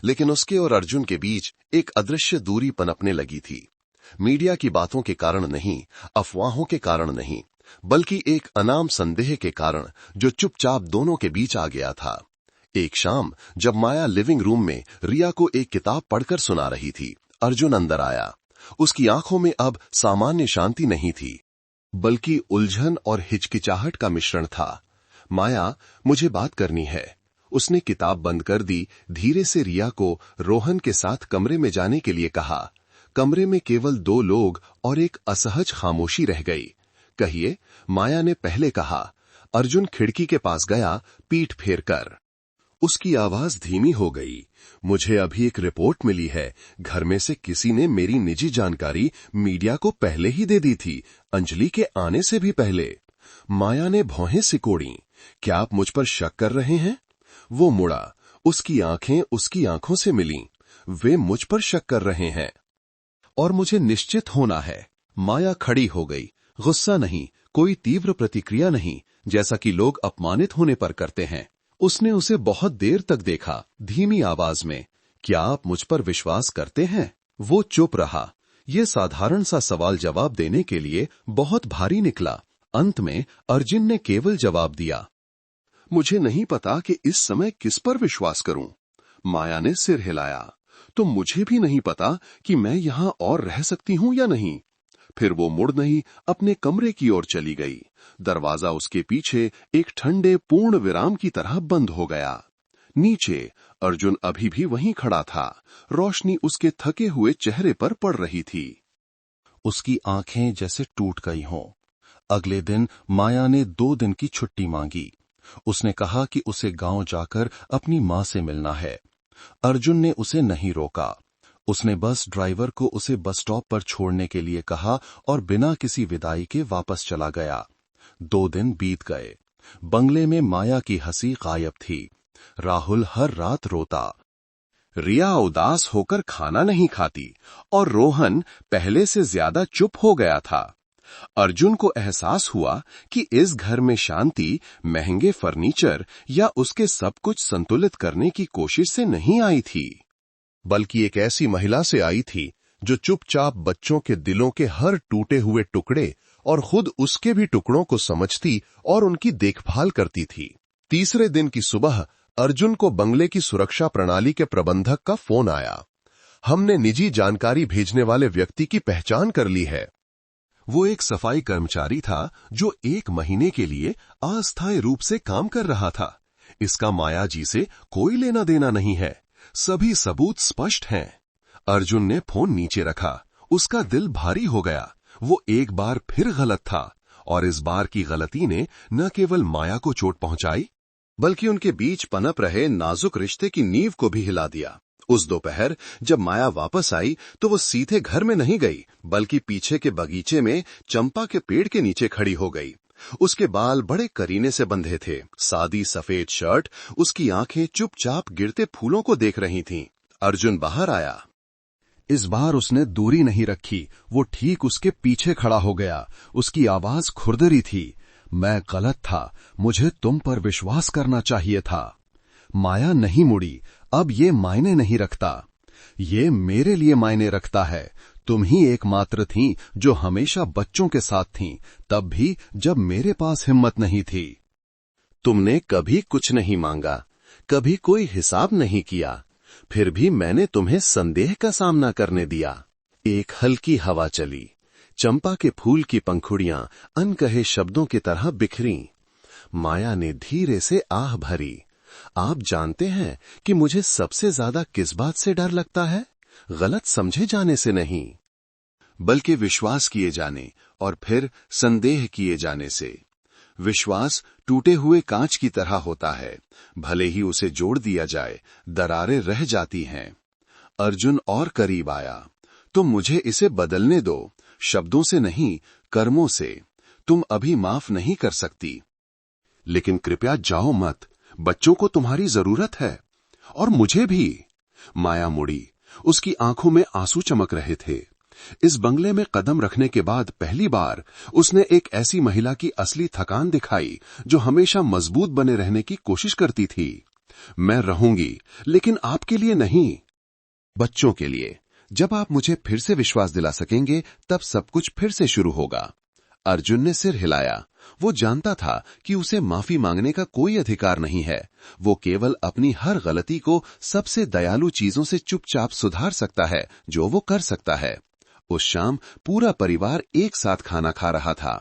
लेकिन उसके और अर्जुन के बीच एक अदृश्य दूरी पनपने लगी थी। मीडिया की बातों के कारण नहीं, अफवाहों के कारण नहीं, बल्कि एक अनाम संदेह के कारण जो चुपचाप दोनों के बीच आ गया था। एक शाम जब माया लिविंग रूम में रिया को एक किताब पढ़कर सुना रही थी, अर्जुन अंदर आया। उसकी आंखों में अब सामान्य शांति नहीं थी, बल्कि उलझन और हिचकिचाहट का मिश्रण था। माया, मुझे बात करनी है, उसने किताब बंद कर दी, धीरे से रिया को रोहन के साथ कमरे में जाने के लिए कहा। कमरे में केवल 2 लोग और एक असहज खामोशी रह गई। कहिए, माया ने पहले कहा। अर्जुन खिड़की के पास गया, पीठ फेर कर। उसकी आवाज धीमी हो गई। मुझे अभी एक रिपोर्ट मिली है, घर में से किसी ने मेरी निजी जानकारी मीडिया को पहले ही दे दी थी, अंजलि के आने से भी पहले। माया ने भौहें सिकोड़ी। क्या आप मुझ पर शक कर रहे हैं? वो मुड़ा, उसकी आंखें उसकी आंखों से मिलीं। वे मुझ पर शक कर रहे हैं और मुझे निश्चित होना है। माया खड़ी हो गई। गुस्सा नहीं, कोई तीव्र प्रतिक्रिया नहीं, जैसा कि लोग अपमानित होने पर करते हैं। उसने उसे बहुत देर तक देखा, धीमी आवाज में, क्या आप मुझ पर विश्वास करते हैं? वो चुप रहा। ये साधारण सा सवाल जवाब देने के लिए बहुत भारी निकला। अंत में अर्जुन ने केवल जवाब दिया, मुझे नहीं पता कि इस समय किस पर विश्वास करूं। माया ने सिर हिलाया। तो मुझे भी नहीं पता कि मैं यहां और रह सकती हूं या नहीं। फिर वो मुड़ नहीं, अपने कमरे की ओर चली गई। दरवाजा उसके पीछे एक ठंडे पूर्ण विराम की तरह बंद हो गया। नीचे अर्जुन अभी भी वहीं खड़ा था। रोशनी उसके थके हुए चेहरे पर पड़ रही थी। उसकी आंखें जैसे टूट गई हों। अगले दिन माया ने 2 दिन की छुट्टी मांगी। उसने कहा कि उसे गांव जाकर अपनी मां से मिलना है। अर्जुन ने उसे नहीं रोका। उसने बस ड्राइवर को उसे बस स्टॉप पर छोड़ने के लिए कहा और बिना किसी विदाई के वापस चला गया। 2 दिन बीत गए। बंगले में माया की हंसी गायब थी। राहुल हर रात रोता। रिया उदास होकर खाना नहीं खाती और रोहन पहले से ज्यादा चुप हो गया था। अर्जुन को एहसास हुआ कि इस घर में शांति महंगे फर्नीचर या उसके सब कुछ संतुलित करने की कोशिश से नहीं आई थी, बल्कि एक ऐसी महिला से आई थी जो चुपचाप बच्चों के दिलों के हर टूटे हुए टुकड़े और खुद उसके भी टुकड़ों को समझती और उनकी देखभाल करती थी। तीसरे दिन की सुबह अर्जुन को बंगले की सुरक्षा प्रणाली के प्रबंधक का फोन आया। हमने निजी जानकारी भेजने वाले व्यक्ति की पहचान कर ली है। वो एक सफाई कर्मचारी था जो 1 महीने के लिए अस्थायी रूप से काम कर रहा था। इसका माया जी से कोई लेना देना नहीं है। सभी सबूत स्पष्ट हैं। अर्जुन ने फोन नीचे रखा। उसका दिल भारी हो गया। वो एक बार फिर गलत था और इस बार की गलती ने न केवल माया को चोट पहुंचाई, बल्कि उनके बीच पनप रहे नाजुक रिश्ते की नींव को भी हिला दिया। उस दोपहर जब माया वापस आई तो वो सीधे घर में नहीं गई, बल्कि पीछे के बगीचे में चंपा के पेड़ के नीचे खड़ी हो गई। उसके बाल बड़े करीने से बंधे थे। सादी सफेद शर्ट, उसकी आंखें चुपचाप गिरते फूलों को देख रही थीं। अर्जुन बाहर आया। इस बार उसने दूरी नहीं रखी। वो ठीक उसके पीछे खड़ा हो गया। उसकी आवाज खुरदरी थी। मैं गलत था, मुझे तुम पर विश्वास करना चाहिए था। माया नहीं मुड़ी। अब ये मायने नहीं रखता। ये मेरे लिए मायने रखता है। तुम ही एकमात्र थीं जो हमेशा बच्चों के साथ थीं, तब भी जब मेरे पास हिम्मत नहीं थी। तुमने कभी कुछ नहीं मांगा, कभी कोई हिसाब नहीं किया, फिर भी मैंने तुम्हें संदेह का सामना करने दिया। एक हल्की हवा चली। चंपा के फूल की पंखुड़ियां अनकहे शब्दों की तरह बिखरी। माया ने धीरे से आह भरी। आप जानते हैं कि मुझे सबसे ज्यादा किस बात से डर लगता है? गलत समझे जाने से नहीं, बल्कि विश्वास किए जाने और फिर संदेह किए जाने से। विश्वास टूटे हुए कांच की तरह होता है। भले ही उसे जोड़ दिया जाए, दरारें रह जाती हैं। अर्जुन और करीब आया। तुम मुझे इसे बदलने दो, शब्दों से नहीं, कर्मों से। तुम अभी माफ नहीं कर सकती, लेकिन कृपया जाओ मत। बच्चों को तुम्हारी जरूरत है और मुझे भी। माया मुड़ी। उसकी आंखों में आंसू चमक रहे थे। इस बंगले में कदम रखने के बाद पहली बार उसने एक ऐसी महिला की असली थकान दिखाई जो हमेशा मजबूत बने रहने की कोशिश करती थी। मैं रहूंगी, लेकिन आपके लिए नहीं, बच्चों के लिए। जब आप मुझे फिर से विश्वास दिला सकेंगे, तब सब कुछ फिर से शुरू होगा। अर्जुन ने सिर हिलाया। वो जानता था कि उसे माफी मांगने का कोई अधिकार नहीं है। वो केवल अपनी हर गलती को सबसे दयालु चीजों से चुपचाप सुधार सकता है जो वो कर सकता है। उस शाम पूरा परिवार एक साथ खाना खा रहा था।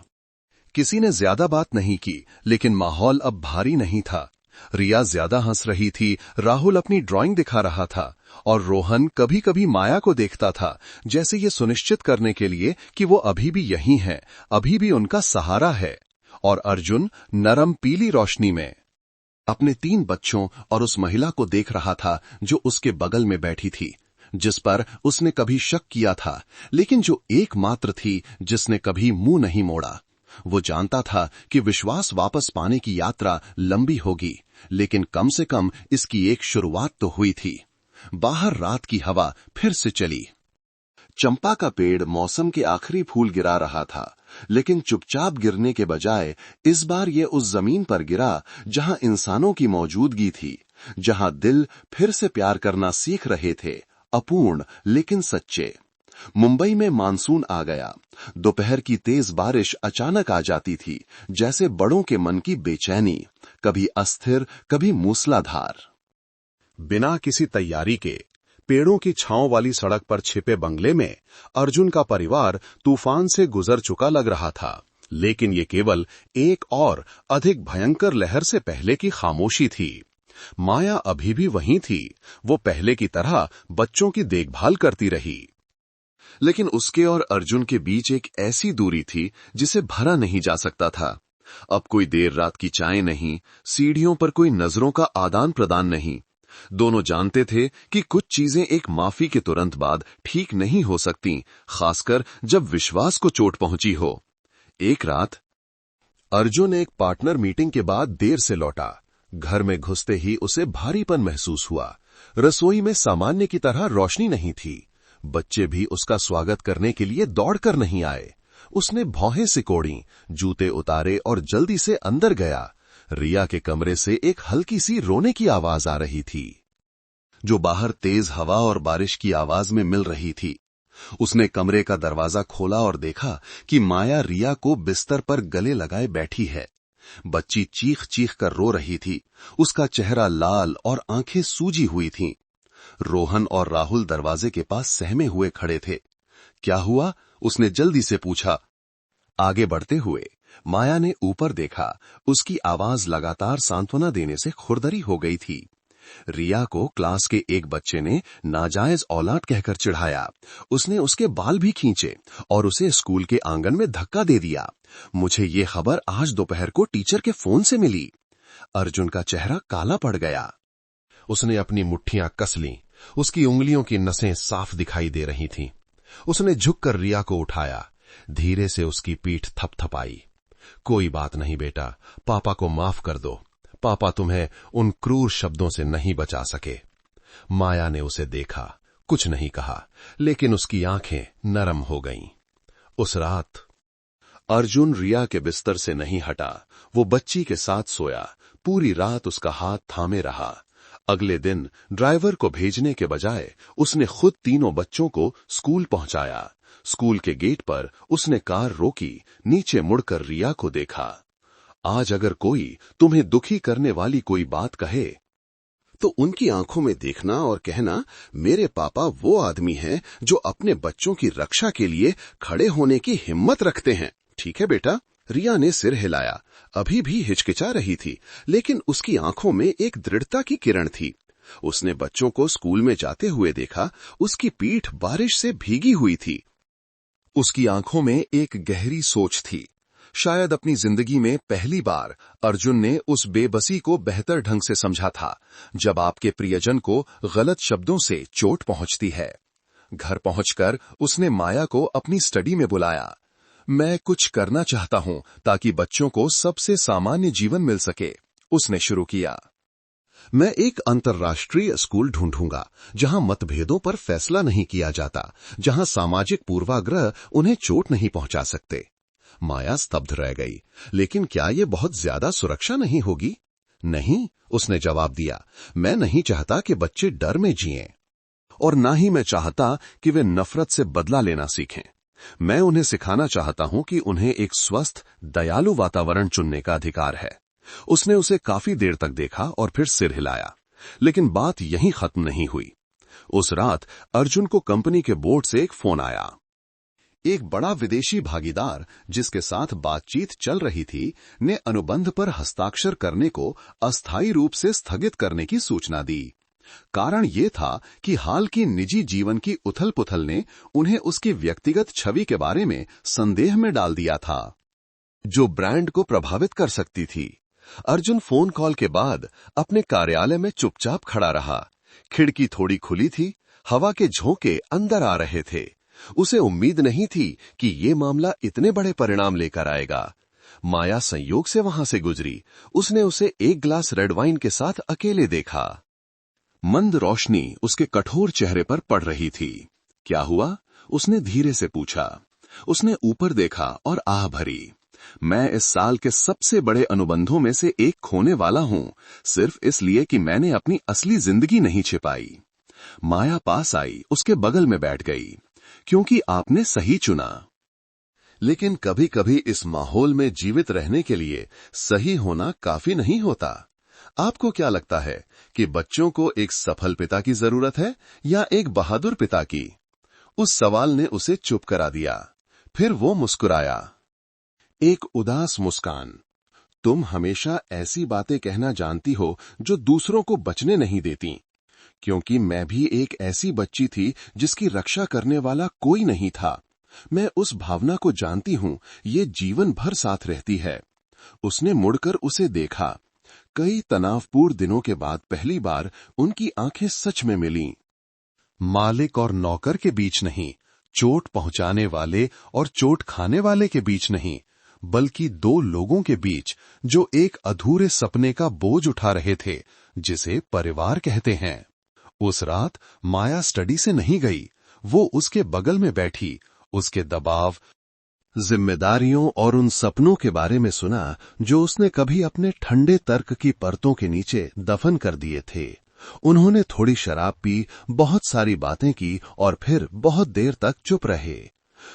किसी ने ज्यादा बात नहीं की, लेकिन माहौल अब भारी नहीं था। रिया ज्यादा हंस रही थी, राहुल अपनी ड्राइंग दिखा रहा था और रोहन कभी कभी माया को देखता था, जैसे ये सुनिश्चित करने के लिए कि वो अभी भी यहीं है, अभी भी उनका सहारा है। और अर्जुन नरम पीली रोशनी में अपने 3 बच्चों और उस महिला को देख रहा था जो उसके बगल में बैठी थी, जिस पर उसने कभी शक किया था, लेकिन जो एकमात्र थी जिसने कभी मुंह नहीं मोड़ा। वो जानता था कि विश्वास वापस पाने की यात्रा लंबी होगी, लेकिन कम से कम इसकी एक शुरुआत तो हुई थी। बाहर रात की हवा फिर से चली। चंपा का पेड़ मौसम के आखिरी फूल गिरा रहा था, लेकिन चुपचाप गिरने के बजाय इस बार ये उस जमीन पर गिरा जहां इंसानों की मौजूदगी थी, जहां दिल फिर से प्यार करना सीख रहे थे, अपूर्ण लेकिन सच्चे। मुंबई में मानसून आ गया। दोपहर की तेज बारिश अचानक आ जाती थी, जैसे बड़ों के मन की बेचैनी, कभी अस्थिर कभी मूसलाधार। बिना किसी तैयारी के पेड़ों की छांव वाली सड़क पर छिपे बंगले में अर्जुन का परिवार तूफान से गुजर चुका लग रहा था, लेकिन ये केवल एक और अधिक भयंकर लहर से पहले की खामोशी थी। माया अभी भी वहीं थी, वो पहले की तरह बच्चों की देखभाल करती रही, लेकिन उसके और अर्जुन के बीच एक ऐसी दूरी थी जिसे भरा नहीं जा सकता था। अब कोई देर रात की चाय नहीं, सीढ़ियों पर कोई नजरों का आदान प्रदान नहीं। दोनों जानते थे कि कुछ चीजें एक माफी के तुरंत बाद ठीक नहीं हो सकती, खासकर जब विश्वास को चोट पहुंची हो। एक रात अर्जुन एक पार्टनर मीटिंग के बाद देर से लौटा। घर में घुसते ही उसे भारीपन महसूस हुआ। रसोई में सामान्य की तरह रोशनी नहीं थी। बच्चे भी उसका स्वागत करने के लिए दौड़कर नहीं आए। उसने भौहें सिकोड़ी, जूते उतारे और जल्दी से अंदर गया। रिया के कमरे से एक हल्की सी रोने की आवाज आ रही थी, जो बाहर तेज हवा और बारिश की आवाज में मिल रही थी। उसने कमरे का दरवाजा खोला और देखा कि माया रिया को बिस्तर पर गले लगाए बैठी है। बच्ची चीख चीख कर रो रही थी। उसका चेहरा लाल और आंखें सूजी हुई थीं। रोहन और राहुल दरवाजे के पास सहमे हुए खड़े थे। क्या हुआ? उसने जल्दी से पूछा। आगे बढ़ते हुए माया ने ऊपर देखा। उसकी आवाज लगातार सांत्वना देने से खुरदरी हो गई थी। रिया को क्लास के एक बच्चे ने नाजायज औलाद कहकर चिढ़ाया। उसने उसके बाल भी खींचे और उसे स्कूल के आंगन में धक्का दे दिया। मुझे ये खबर आज दोपहर को टीचर के फोन से मिली। अर्जुन का चेहरा काला पड़ गया। उसने अपनी मुट्ठियां कस लीं। उसकी उंगलियों की नसें साफ दिखाई दे रही थीं। उसने झुककर रिया को उठाया, धीरे से उसकी पीठ थपथपाई। कोई बात नहीं बेटा, पापा को माफ कर दो। पापा तुम्हें उन क्रूर शब्दों से नहीं बचा सके। माया ने उसे देखा, कुछ नहीं कहा, लेकिन उसकी आंखें नरम हो गईं। उस रात अर्जुन रिया के बिस्तर से नहीं हटा। वो बच्ची के साथ सोया। पूरी रात उसका हाथ थामे रहा। अगले दिन ड्राइवर को भेजने के बजाय उसने खुद तीनों बच्चों को स्कूल पहुंचाया। स्कूल के गेट पर उसने कार रोकी, नीचे मुड़कर रिया को देखा। आज अगर कोई तुम्हें दुखी करने वाली कोई बात कहे तो उनकी आंखों में देखना और कहना, मेरे पापा वो आदमी हैं जो अपने बच्चों की रक्षा के लिए खड़े होने की हिम्मत रखते हैं। ठीक है बेटा? रिया ने सिर हिलाया। अभी भी हिचकिचा रही थी, लेकिन उसकी आंखों में एक दृढ़ता की किरण थी। उसने बच्चों को स्कूल में जाते हुए देखा। उसकी पीठ बारिश से भीगी हुई थी। उसकी आंखों में एक गहरी सोच थी। शायद अपनी जिंदगी में पहली बार अर्जुन ने उस बेबसी को बेहतर ढंग से समझा था, जब आपके प्रियजन को गलत शब्दों से चोट पहुंचती है। घर पहुंचकर उसने माया को अपनी स्टडी में बुलाया। मैं कुछ करना चाहता हूं ताकि बच्चों को सबसे सामान्य जीवन मिल सके, उसने शुरू किया। मैं एक अंतर्राष्ट्रीय स्कूल ढूंढूंगा जहां मतभेदों पर फैसला नहीं किया जाता, जहां सामाजिक पूर्वाग्रह उन्हें चोट नहीं पहुंचा सकते। माया स्तब्ध रह गई। लेकिन क्या ये बहुत ज्यादा सुरक्षा नहीं होगी? नहीं, उसने जवाब दिया। मैं नहीं चाहता कि बच्चे डर में जिएं, और ना ही मैं चाहता कि वे नफरत से बदला लेना सीखें। मैं उन्हें सिखाना चाहता हूं कि उन्हें एक स्वस्थ, दयालु वातावरण चुनने का अधिकार है। उसने उसे काफी देर तक देखा और फिर सिर हिलाया। लेकिन बात यहीं खत्म नहीं हुई। उस रात अर्जुन को कंपनी के बोर्ड से एक फोन आया। एक बड़ा विदेशी भागीदार जिसके साथ बातचीत चल रही थी, ने अनुबंध पर हस्ताक्षर करने को अस्थायी रूप से स्थगित करने की सूचना दी। कारण ये था कि हाल की निजी जीवन की उथल-पुथल ने उन्हें उसकी व्यक्तिगत छवि के बारे में संदेह में डाल दिया था, जो ब्रांड को प्रभावित कर सकती थी। अर्जुन फोन कॉल के बाद अपने कार्यालय में चुपचाप खड़ा रहा। खिड़की थोड़ी खुली थी, हवा के झोंके अंदर आ रहे थे। उसे उम्मीद नहीं थी कि ये मामला इतने बड़े परिणाम लेकर आएगा। माया संयोग से वहां से गुजरी। उसने उसे एक गिलास रेड वाइन के साथ अकेले देखा। मंद रोशनी उसके कठोर चेहरे पर पड़ रही थी। क्या हुआ? उसने धीरे से पूछा। उसने ऊपर देखा और आह भरी। मैं इस साल के सबसे बड़े अनुबंधों में से एक खोने वाला हूं, सिर्फ इसलिए कि मैंने अपनी असली जिंदगी नहीं छिपाई। माया पास आई, उसके बगल में बैठ गई। क्योंकि आपने सही चुना। लेकिन कभी कभी इस माहौल में जीवित रहने के लिए सही होना काफी नहीं होता। आपको क्या लगता है कि बच्चों को एक सफल पिता की जरूरत है या एक बहादुर पिता की? उस सवाल ने उसे चुप करा दिया। फिर वो मुस्कुराया, एक उदास मुस्कान। तुम हमेशा ऐसी बातें कहना जानती हो जो दूसरों को बचने नहीं देती। क्योंकि मैं भी एक ऐसी बच्ची थी जिसकी रक्षा करने वाला कोई नहीं था। मैं उस भावना को जानती हूं, ये जीवन भर साथ रहती है। उसने मुड़कर उसे देखा। कई तनावपूर्ण दिनों के बाद पहली बार उनकी आंखें सच में मिलीं। मालिक और नौकर के बीच नहीं, चोट पहुंचाने वाले और चोट खाने वाले के बीच नहीं, बल्कि दो लोगों के बीच जो एक अधूरे सपने का बोझ उठा रहे थे, जिसे परिवार कहते हैं। उस रात माया स्टडी से नहीं गई। वो उसके बगल में बैठी, उसके दबाव, जिम्मेदारियों और उन सपनों के बारे में सुना जो उसने कभी अपने ठंडे तर्क की परतों के नीचे दफन कर दिए थे। उन्होंने थोड़ी शराब पी, बहुत सारी बातें की और फिर बहुत देर तक चुप रहे।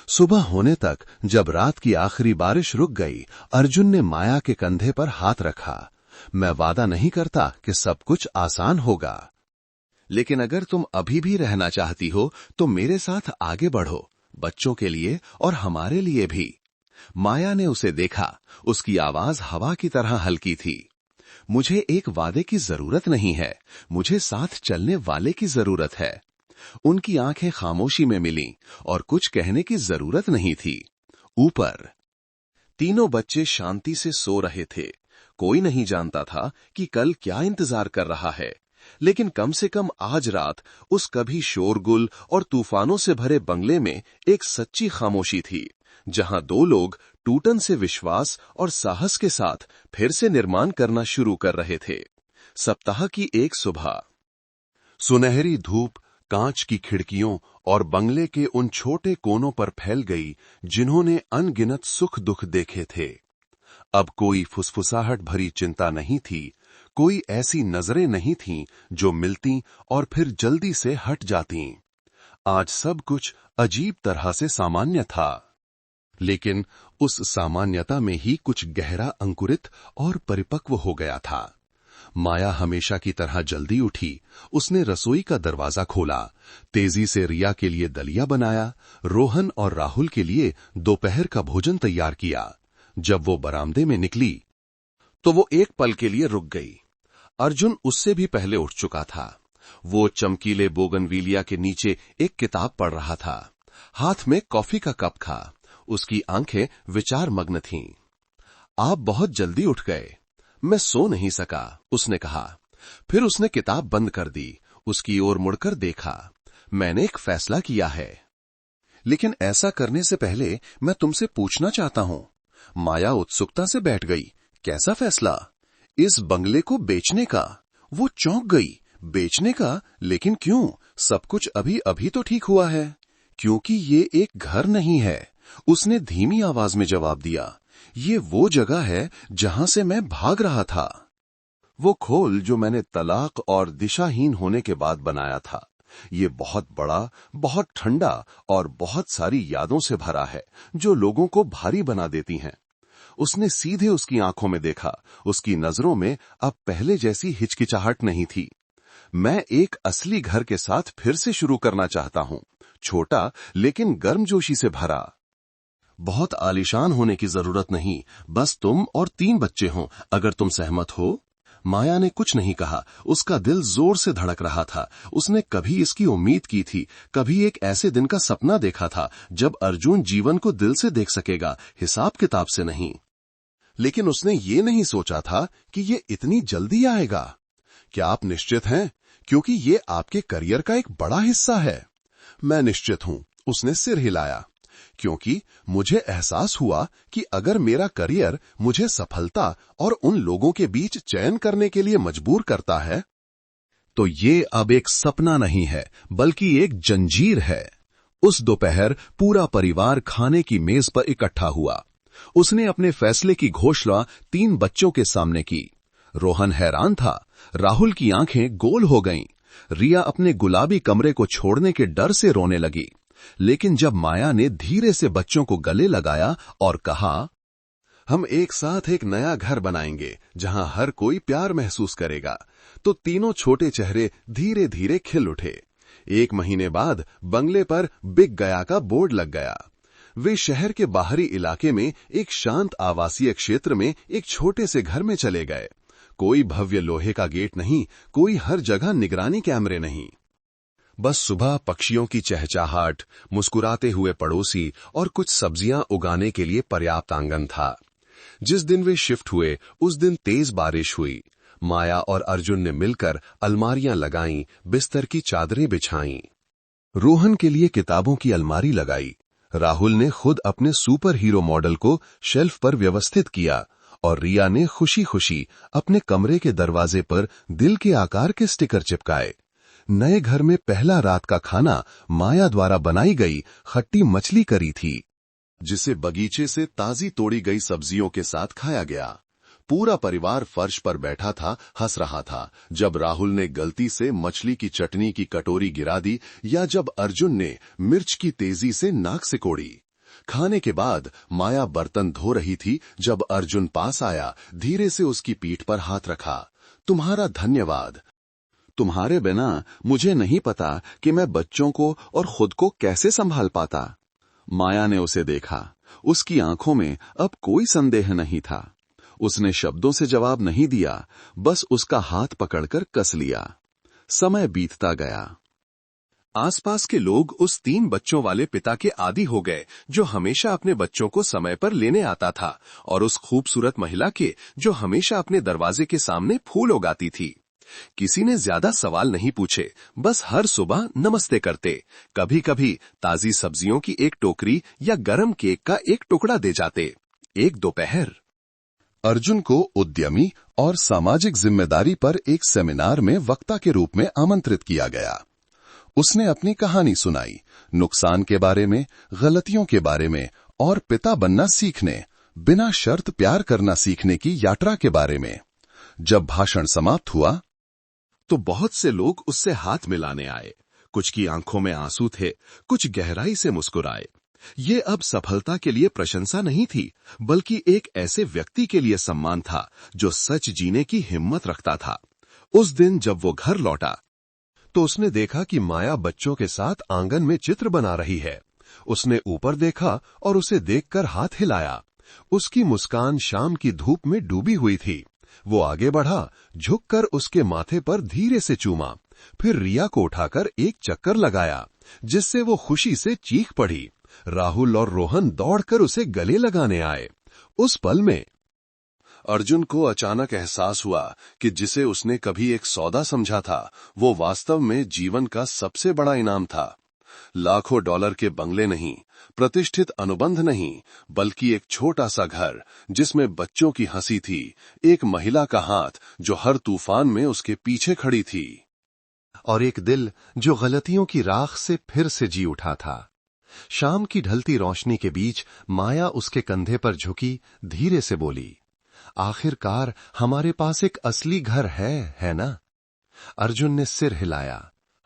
सुबह होने तक जब रात की आखिरी बारिश रुक गई, अर्जुन ने माया के कंधे पर हाथ रखा। मैं वादा नहीं करता कि सब कुछ आसान होगा, लेकिन अगर तुम अभी भी रहना चाहती हो तो मेरे साथ आगे बढ़ो, बच्चों के लिए और हमारे लिए भी। माया ने उसे देखा। उसकी आवाज हवा की तरह हल्की थी। मुझे एक वादे की जरूरत नहीं है, मुझे साथ चलने वाले की जरूरत है। उनकी आंखें खामोशी में मिलीं और कुछ कहने की जरूरत नहीं थी। ऊपर तीनों बच्चे शांति से सो रहे थे। कोई नहीं जानता था कि कल क्या इंतजार कर रहा है, लेकिन कम से कम आज रात उस कभी शोरगुल और तूफानों से भरे बंगले में एक सच्ची खामोशी थी, जहां दो लोग टूटन से विश्वास और साहस के साथ फिर से निर्माण करना शुरू कर रहे थे। सप्ताह की एक सुबह, सुनहरी धूप कांच की खिड़कियों और बंगले के उन छोटे कोनों पर फैल गई जिन्होंने अनगिनत सुख दुख देखे थे। अब कोई फुसफुसाहट भरी चिंता नहीं थी, कोई ऐसी नजरें नहीं थीं जो मिलती और फिर जल्दी से हट जातीं। आज सब कुछ अजीब तरह से सामान्य था, लेकिन उस सामान्यता में ही कुछ गहरा अंकुरित और परिपक्व हो गया था। माया हमेशा की तरह जल्दी उठी। उसने रसोई का दरवाजा खोला, तेजी से रिया के लिए दलिया बनाया, रोहन और राहुल के लिए दोपहर का भोजन तैयार किया। जब वो बरामदे में निकली तो वो एक पल के लिए रुक गई। अर्जुन उससे भी पहले उठ चुका था। वो चमकीले बोगनविलिया के नीचे एक किताब पढ़ रहा था। हाथ में कॉफी का कप था। उसकी आंखें विचार मग्न थीं। आप बहुत जल्दी उठ गए। मैं सो नहीं सका, उसने कहा। फिर उसने किताब बंद कर दी, उसकी ओर मुड़कर देखा। मैंने एक फैसला किया है, लेकिन ऐसा करने से पहले मैं तुमसे पूछना चाहता हूं। माया उत्सुकता से बैठ गई। कैसा फैसला? इस बंगले को बेचने का। वो चौंक गई। बेचने का? लेकिन क्यों? सब कुछ अभी अभी तो ठीक हुआ है। क्योंकि ये एक घर नहीं है, उसने धीमी आवाज में जवाब दिया। ये वो जगह है जहां से मैं भाग रहा था। वो खोल जो मैंने तलाक और दिशाहीन होने के बाद बनाया था। ये बहुत बड़ा, बहुत ठंडा और बहुत सारी यादों से भरा है जो लोगों को भारी बना देती हैं। उसने सीधे उसकी आंखों में देखा। उसकी नजरों में अब पहले जैसी हिचकिचाहट नहीं थी। मैं एक असली घर के साथ फिर से शुरू करना चाहता हूं, छोटा लेकिन गर्मजोशी से भरा। बहुत आलीशान होने की जरूरत नहीं, बस तुम और 3 बच्चे हों, अगर तुम सहमत हो। माया ने कुछ नहीं कहा, उसका दिल जोर से धड़क रहा था। उसने कभी इसकी उम्मीद की थी, कभी एक ऐसे दिन का सपना देखा था जब अर्जुन जीवन को दिल से देख सकेगा, हिसाब किताब से नहीं। लेकिन उसने ये नहीं सोचा था कि ये इतनी जल्दी आएगा। क्या आप निश्चित हैं? क्योंकि ये आपके करियर का एक बड़ा हिस्सा है। मैं निश्चित हूं, उसने सिर हिलाया, क्योंकि मुझे एहसास हुआ कि अगर मेरा करियर मुझे सफलता और उन लोगों के बीच चयन करने के लिए मजबूर करता है, तो ये अब एक सपना नहीं है, बल्कि एक जंजीर है। उस दोपहर पूरा परिवार खाने की मेज पर इकट्ठा हुआ। उसने अपने फैसले की घोषणा 3 बच्चों के सामने की। रोहन हैरान था, राहुल की आंखें गोल हो गईं, रिया अपने गुलाबी कमरे को छोड़ने के डर से रोने लगी। लेकिन जब माया ने धीरे से बच्चों को गले लगाया और कहा, हम एक साथ एक नया घर बनाएंगे जहां हर कोई प्यार महसूस करेगा, तो तीनों छोटे चेहरे धीरे धीरे खिल उठे। 1 महीने बाद बंगले पर बिक गया का बोर्ड लग गया। वे शहर के बाहरी इलाके में एक शांत आवासीय क्षेत्र में एक छोटे से घर में चले गए। कोई भव्य लोहे का गेट नहीं, कोई हर जगह निगरानी कैमरे नहीं। बस सुबह पक्षियों की चहचहाहट, मुस्कुराते हुए पड़ोसी और कुछ सब्जियां उगाने के लिए पर्याप्त आंगन था। जिस दिन वे शिफ्ट हुए उस दिन तेज बारिश हुई। माया और अर्जुन ने मिलकर अलमारियां लगाईं, बिस्तर की चादरें बिछाईं। रोहन के लिए किताबों की अलमारी लगाई। राहुल ने खुद अपने सुपर हीरो मॉडल को शेल्फ पर व्यवस्थित किया और रिया ने खुशी खुशी अपने कमरे के दरवाजे पर दिल के आकार के स्टिकर चिपकाए। नए घर में पहला रात का खाना माया द्वारा बनाई गई खट्टी मछली करी थी, जिसे बगीचे से ताजी तोड़ी गई सब्जियों के साथ खाया गया। पूरा परिवार फर्श पर बैठा था, हंस रहा था जब राहुल ने गलती से मछली की चटनी की कटोरी गिरा दी या जब अर्जुन ने मिर्च की तेजी से नाक सिकोड़ी। खाने के बाद माया बर्तन धो रही थी जब अर्जुन पास आया, धीरे से उसकी पीठ पर हाथ रखा। तुम्हारा धन्यवाद। तुम्हारे बिना मुझे नहीं पता कि मैं बच्चों को और खुद को कैसे संभाल पाता। माया ने उसे देखा। उसकी आंखों में अब कोई संदेह नहीं था। उसने शब्दों से जवाब नहीं दिया, बस उसका हाथ पकड़कर कस लिया। समय बीतता गया। आसपास के लोग उस 3 बच्चों वाले पिता के आदी हो गए जो हमेशा अपने बच्चों को समय पर लेने आता था, और उस खूबसूरत महिला के जो हमेशा अपने दरवाजे के सामने फूल उगाती थी। किसी ने ज्यादा सवाल नहीं पूछे, बस हर सुबह नमस्ते करते। कभी कभी ताजी सब्जियों की एक टोकरी या गरम केक का एक टुकड़ा दे जाते। एक दोपहर अर्जुन को उद्यमी और सामाजिक जिम्मेदारी पर एक सेमिनार में वक्ता के रूप में आमंत्रित किया गया। उसने अपनी कहानी सुनाई, नुकसान के बारे में, गलतियों के बारे में और पिता बनना सीखने, बिना शर्त प्यार करना सीखने की यात्रा के बारे में। जब भाषण समाप्त हुआ तो बहुत से लोग उससे हाथ मिलाने आए। कुछ की आंखों में आंसू थे, कुछ गहराई से मुस्कुराए। ये अब सफलता के लिए प्रशंसा नहीं थी, बल्कि एक ऐसे व्यक्ति के लिए सम्मान था जो सच जीने की हिम्मत रखता था। उस दिन जब वो घर लौटा तो उसने देखा कि माया बच्चों के साथ आंगन में चित्र बना रही है। उसने ऊपर देखा और उसे देखकर हाथ हिलाया। उसकी मुस्कान शाम की धूप में डूबी हुई थी। वो आगे बढ़ा, झुककर उसके माथे पर धीरे से चूमा, फिर रिया को उठाकर एक चक्कर लगाया, जिससे वो खुशी से चीख पड़ी। राहुल और रोहन दौड़कर उसे गले लगाने आए। उस पल में अर्जुन को अचानक एहसास हुआ कि जिसे उसने कभी एक सौदा समझा था, वो वास्तव में जीवन का सबसे बड़ा इनाम था। लाखों डॉलर के बंगले नहीं, प्रतिष्ठित अनुबंध नहीं, बल्कि एक छोटा सा घर जिसमें बच्चों की हंसी थी, एक महिला का हाथ जो हर तूफान में उसके पीछे खड़ी थी, और एक दिल जो गलतियों की राख से फिर से जी उठा था। शाम की ढलती रोशनी के बीच माया उसके कंधे पर झुकी, धीरे से बोली, आखिरकार हमारे पास एक असली घर है ना? अर्जुन ने सिर हिलाया।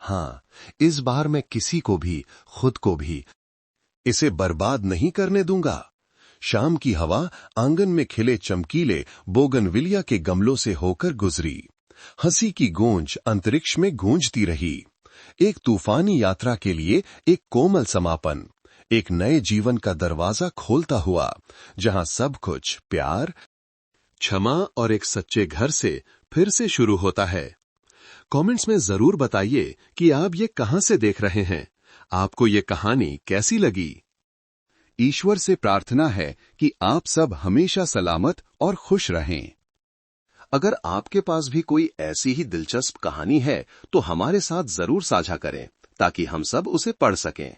हां, इस बार मैं किसी को भी, खुद को भी इसे बर्बाद नहीं करने दूंगा। शाम की हवा आंगन में खिले चमकीले बोगनविलिया के गमलों से होकर गुजरी। हंसी की गूंज अंतरिक्ष में गूंजती रही। एक तूफानी यात्रा के लिए एक कोमल समापन, एक नए जीवन का दरवाजा खोलता हुआ, जहां सब कुछ प्यार, क्षमा और एक सच्चे घर से फिर से शुरू होता है। कमेंट्स में जरूर बताइए कि आप ये कहां से देख रहे हैं, आपको ये कहानी कैसी लगी। ईश्वर से प्रार्थना है कि आप सब हमेशा सलामत और खुश रहें। अगर आपके पास भी कोई ऐसी ही दिलचस्प कहानी है तो हमारे साथ जरूर साझा करें ताकि हम सब उसे पढ़ सकें।